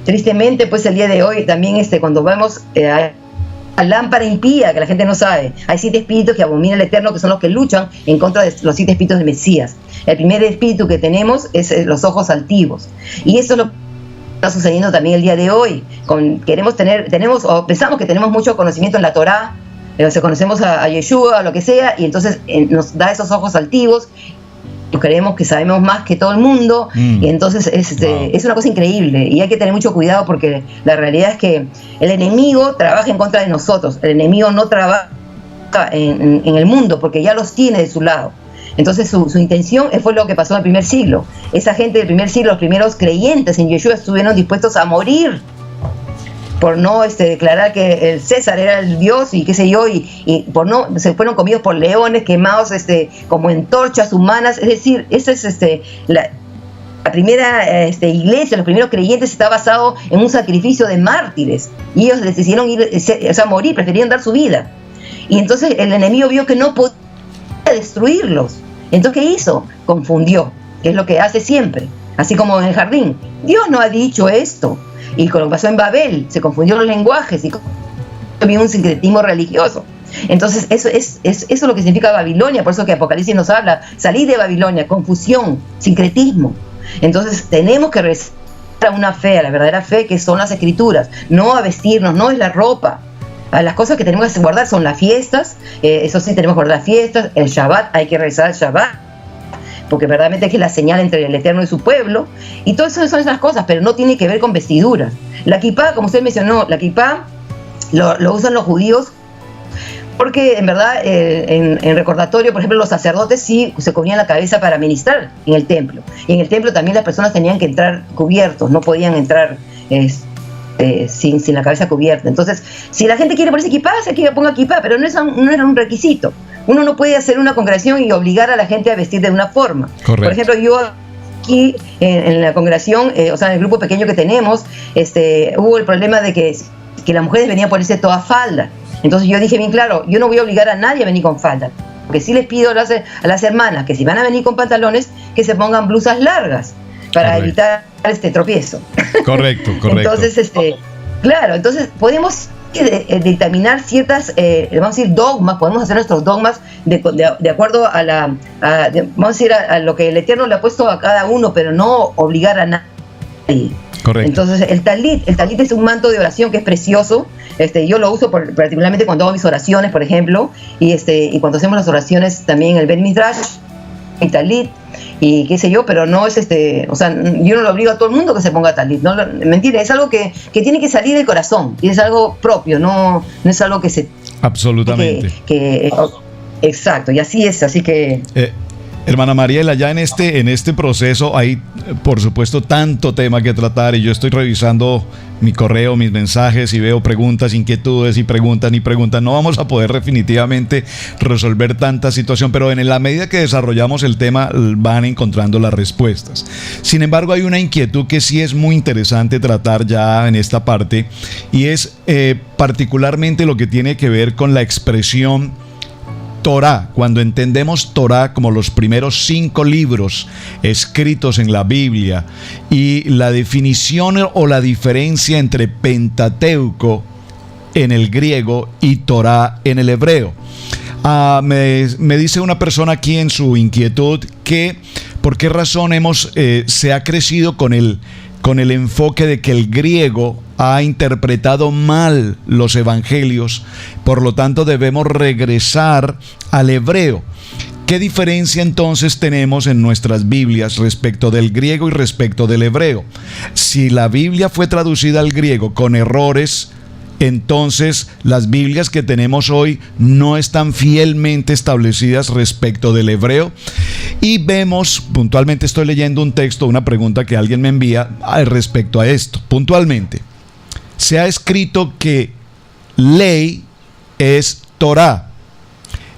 Tristemente, pues el día de hoy también cuando vamos a lámpara impía, que la gente no sabe, hay 7 espíritus que abominan al Eterno, que son los que luchan en contra de los 7 espíritus del Mesías. El primer espíritu que tenemos es los ojos altivos, y eso es lo que está sucediendo también el día de hoy. Pensamos que tenemos mucho conocimiento en la Torá, conocemos a Yeshua, o lo que sea, y entonces nos da esos ojos altivos. Creemos que sabemos más que todo el mundo, y entonces es una cosa increíble, y hay que tener mucho cuidado porque la realidad es que el enemigo trabaja en contra de nosotros. El enemigo no trabaja en el mundo porque ya los tiene de su lado. Entonces su intención fue lo que pasó en el primer siglo. Esa gente del primer siglo, los primeros creyentes en Yeshua, estuvieron dispuestos a morir por no declarar que el César era el Dios y qué sé yo, y por no, se fueron comidos por leones, quemados como antorchas humanas. Es decir, esa es la primera iglesia, los primeros creyentes está basado en un sacrificio de mártires, y ellos decidieron morir, preferían dar su vida. Y entonces el enemigo vio que no podía destruirlos. Entonces, ¿qué hizo? Confundió, que es lo que hace siempre, así como en el jardín. Dios no ha dicho esto. Y con lo que pasó en Babel, se confundieron los lenguajes y había un sincretismo religioso. Entonces eso es lo que significa Babilonia. Por eso que Apocalipsis nos habla, salir de Babilonia, confusión, sincretismo. Entonces tenemos que rezar a una fe, a la verdadera fe, que son las escrituras, no a vestirnos, no es la ropa. Las cosas que tenemos que guardar son las fiestas, eso sí, tenemos que guardar las fiestas, el Shabbat, hay que rezar el Shabbat, porque verdaderamente es que la señal entre el Eterno y su pueblo, y todo eso son esas cosas, pero no tiene que ver con vestiduras. La kipá, como usted mencionó, la kipá lo usan los judíos, porque en verdad en recordatorio, por ejemplo, los sacerdotes sí se cubrían la cabeza para ministrar en el templo, y en el templo también las personas tenían que entrar cubiertos, no podían entrar sin la cabeza cubierta. Entonces, si la gente quiere ponerse kipá, se quiere ponga kipá, pero no era un requisito. Uno no puede hacer una congregación y obligar a la gente a vestir de una forma. Correcto. Por ejemplo, yo aquí en la congregación, en el grupo pequeño que tenemos, hubo el problema de que las mujeres venían a ponerse toda falda. Entonces yo dije bien claro, yo no voy a obligar a nadie a venir con falda, porque sí les pido a las hermanas que si van a venir con pantalones, que se pongan blusas largas para evitar tropiezo. Correcto. Entonces, claro, entonces podemos dictaminar ciertas, vamos a decir, dogmas, podemos hacer nuestros dogmas de acuerdo a lo que el Eterno le ha puesto a cada uno, pero no obligar a nadie. Correcto. Entonces el talit es un manto de oración que es precioso. Yo lo uso particularmente cuando hago mis oraciones, por ejemplo, y cuando hacemos las oraciones también el Bet Midrash, el talit, y qué sé yo, pero no es yo no lo obligo a todo el mundo que se ponga talit, no, mentira, es algo que tiene que salir del corazón, y es algo propio, no es algo que se... Absolutamente. Exacto, y así es, así que... Hermana Mariela, ya en este proceso hay, por supuesto, tanto tema que tratar, y yo estoy revisando mi correo, mis mensajes, y veo preguntas, inquietudes, y preguntan. No vamos a poder definitivamente resolver tanta situación, pero en la medida que desarrollamos el tema van encontrando las respuestas. Sin embargo, hay una inquietud que sí es muy interesante tratar ya en esta parte, y es particularmente lo que tiene que ver con la expresión Torá. Cuando entendemos Torá como los primeros 5 libros escritos en la Biblia, y la definición o la diferencia entre Pentateuco en el griego y Torá en el hebreo. Me dice una persona aquí en su inquietud que por qué razón se ha crecido con el enfoque de que el griego ha interpretado mal los evangelios, por lo tanto debemos regresar al hebreo. ¿Qué diferencia entonces tenemos en nuestras Biblias respecto del griego y respecto del hebreo? Si la Biblia fue traducida al griego con errores, entonces las Biblias que tenemos hoy no están fielmente establecidas respecto del hebreo. Y vemos, puntualmente estoy leyendo un texto, una pregunta que alguien me envía respecto a esto. Puntualmente, se ha escrito que ley es Torá.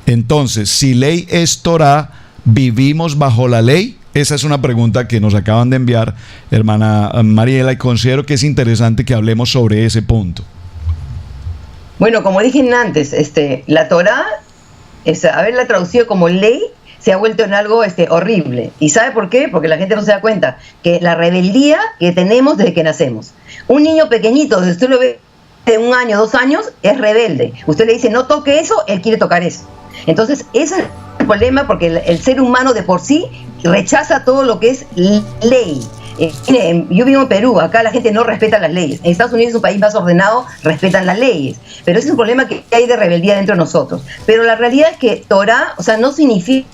Entonces, si ley es Torá, ¿vivimos bajo la ley? Esa es una pregunta que nos acaban de enviar, hermana Mariela, y considero que es interesante que hablemos sobre ese punto. Bueno, como dije antes, la Torá, haberla traducido como ley, se ha vuelto en algo horrible. ¿Y sabe por qué? Porque la gente no se da cuenta que la rebeldía que tenemos desde que nacemos. Un niño pequeñito, si usted lo ve de 1 año, 2 años, es rebelde. Usted le dice, no toque eso, él quiere tocar eso. Entonces, ese es el problema, porque el ser humano de por sí rechaza todo lo que es ley. Yo vivo en Perú, acá la gente no respeta las leyes. En Estados Unidos es un país más ordenado, respetan las leyes. Pero ese es un problema que hay de rebeldía dentro de nosotros. Pero la realidad es que Torá, no significa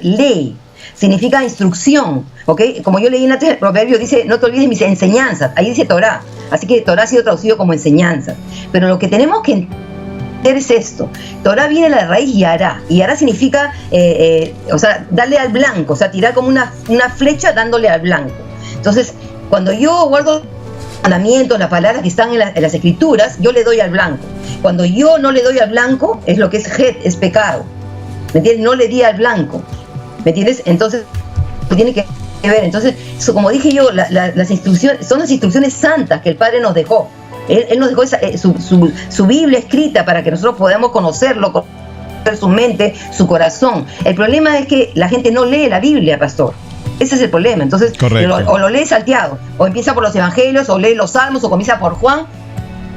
ley, significa instrucción, ¿ok? Como yo leí antes, el proverbio dice, no te olvides mis enseñanzas. Ahí dice Torá. Así que Torá ha sido traducido como enseñanza. Pero lo que tenemos que entender es esto. Torá viene de la raíz yará. Y yará significa, darle al blanco, tirar como una flecha dándole al blanco. Entonces, cuando yo guardo los mandamientos, las palabras que están en las escrituras, yo le doy al blanco. Cuando yo no le doy al blanco, es lo que es het, es pecado. ¿Me entiendes? No le di al blanco. ¿Me entiendes? Entonces, tiene que ver. Entonces, como dije yo, las instrucciones son las instrucciones santas que el Padre nos dejó. Él nos dejó su Biblia escrita para que nosotros podamos conocerlo, conocer su mente, su corazón. El problema es que la gente no lee la Biblia, pastor. Ese es el problema. Entonces, o lo lee salteado, o empieza por los evangelios, o lee los salmos, o comienza por Juan.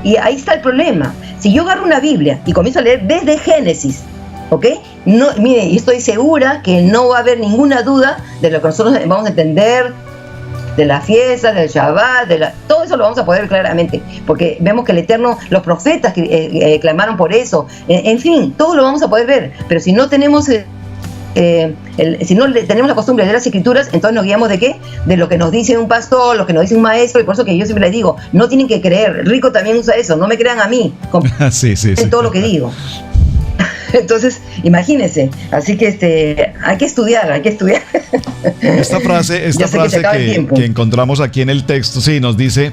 Y ahí está el problema. Si yo agarro una Biblia y comienzo a leer desde Génesis, ¿ok? No, mire, estoy segura que no va a haber ninguna duda de lo que nosotros vamos a entender, de la fiesta, del Shabbat, todo eso lo vamos a poder ver claramente, porque vemos que el Eterno, los profetas que clamaron por eso, en fin, todo lo vamos a poder ver. Pero si no tenemos si no tenemos la costumbre de leer las escrituras, entonces nos guiamos ¿de qué? De lo que nos dice un pastor, lo que nos dice un maestro. Y por eso que yo siempre les digo, no tienen que creer. Rico también usa eso, no me crean a mí, sí, todo lo que digo. Entonces, imagínense. Así que hay que estudiar. Esta frase que encontramos aquí en el texto, sí, nos dice: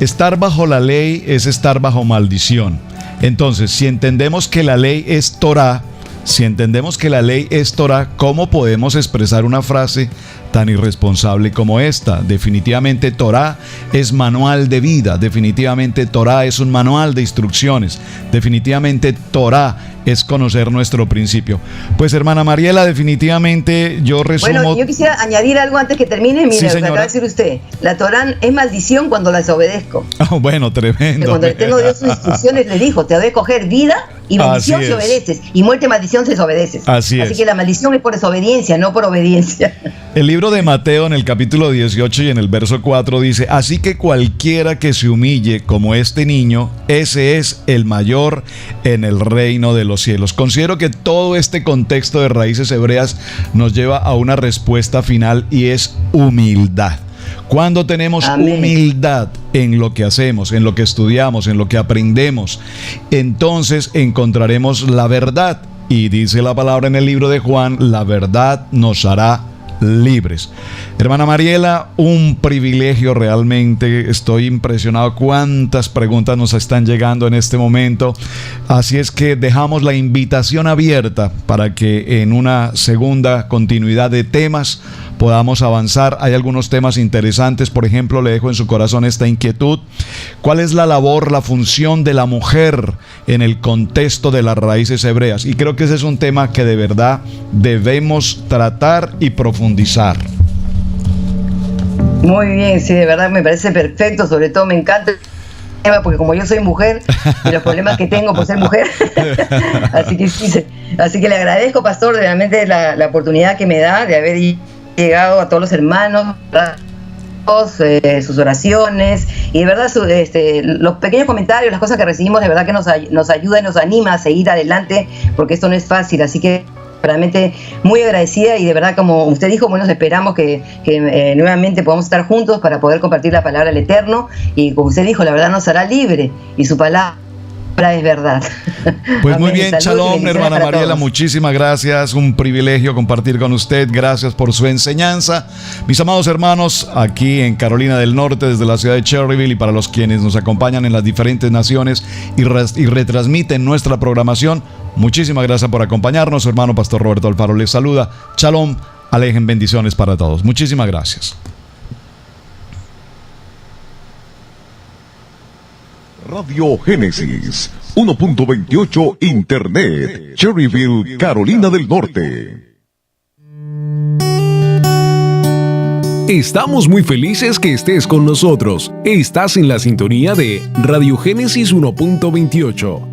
estar bajo la ley es estar bajo maldición. Entonces, si entendemos que la ley es Torá, ¿cómo podemos expresar una frase tan irresponsable como esta? Definitivamente Torá es manual de vida, definitivamente Torá es un manual de instrucciones, definitivamente Torá es conocer nuestro principio. Pues, hermana Mariela, definitivamente yo resumo... Bueno, yo quisiera añadir algo antes que termine. Mire, sí, lo que acaba de decir usted, la Torá es maldición cuando la desobedezco. Bueno, tremendo. Cuando el Eterno dio sus instrucciones, le dijo, te voy a escoger vida y bendición si obedeces, y muerte y maldición si desobedeces. Así que la maldición es por desobediencia, no por obediencia. El libro de Mateo, en el capítulo 18 y en el verso 4 dice: así que cualquiera que se humille como este niño, ese es el mayor en el reino de los cielos. Considero que todo este contexto de raíces hebreas nos lleva a una respuesta final, y es humildad. Cuando tenemos humildad en lo que hacemos, en lo que estudiamos, en lo que aprendemos, entonces encontraremos la verdad. Y dice la palabra en el libro de Juan: la verdad nos hará libres. Hermana Mariela, un privilegio realmente. Estoy impresionado cuántas preguntas nos están llegando en este momento. Así es que dejamos la invitación abierta para que en una segunda continuidad de temas podamos avanzar. Hay algunos temas interesantes. Por ejemplo, le dejo en su corazón esta inquietud: ¿cuál es la labor, la función de la mujer en el contexto de las raíces hebreas? Y creo que ese es un tema que de verdad debemos tratar y profundizar. Muy bien, sí, de verdad me parece perfecto. Sobre todo me encanta el tema, porque como yo soy mujer y los problemas que tengo por ser mujer, así que le agradezco, pastor, realmente la oportunidad que me da de haber llegado a todos los hermanos, sus oraciones, y de verdad los pequeños comentarios, las cosas que recibimos, de verdad que nos ayuda y nos anima a seguir adelante, porque esto no es fácil. Así que realmente muy agradecida, y de verdad, como usted dijo, bueno, esperamos que nuevamente podamos estar juntos para poder compartir la palabra del Eterno, y como usted dijo, la verdad nos hará libre, y su palabra palabra es verdad. Pues muy Amén. bien, Salud y Shalom, bendiciones hermana para Mariela, todos. muchísimas gracias, un privilegio compartir con usted, gracias por su enseñanza. Mis amados hermanos, aquí en Carolina del Norte, desde la ciudad de Cherryville, y para los quienes nos acompañan en las diferentes naciones y retransmiten nuestra programación, muchísimas gracias por acompañarnos. Su hermano Pastor Roberto Alfaro les saluda. Shalom, alejen bendiciones para todos. Muchísimas gracias. Radio Génesis 1.28 Internet, Cherryville, Carolina del Norte. Estamos muy felices que estés con nosotros. Estás en la sintonía de Radio Génesis 1.28.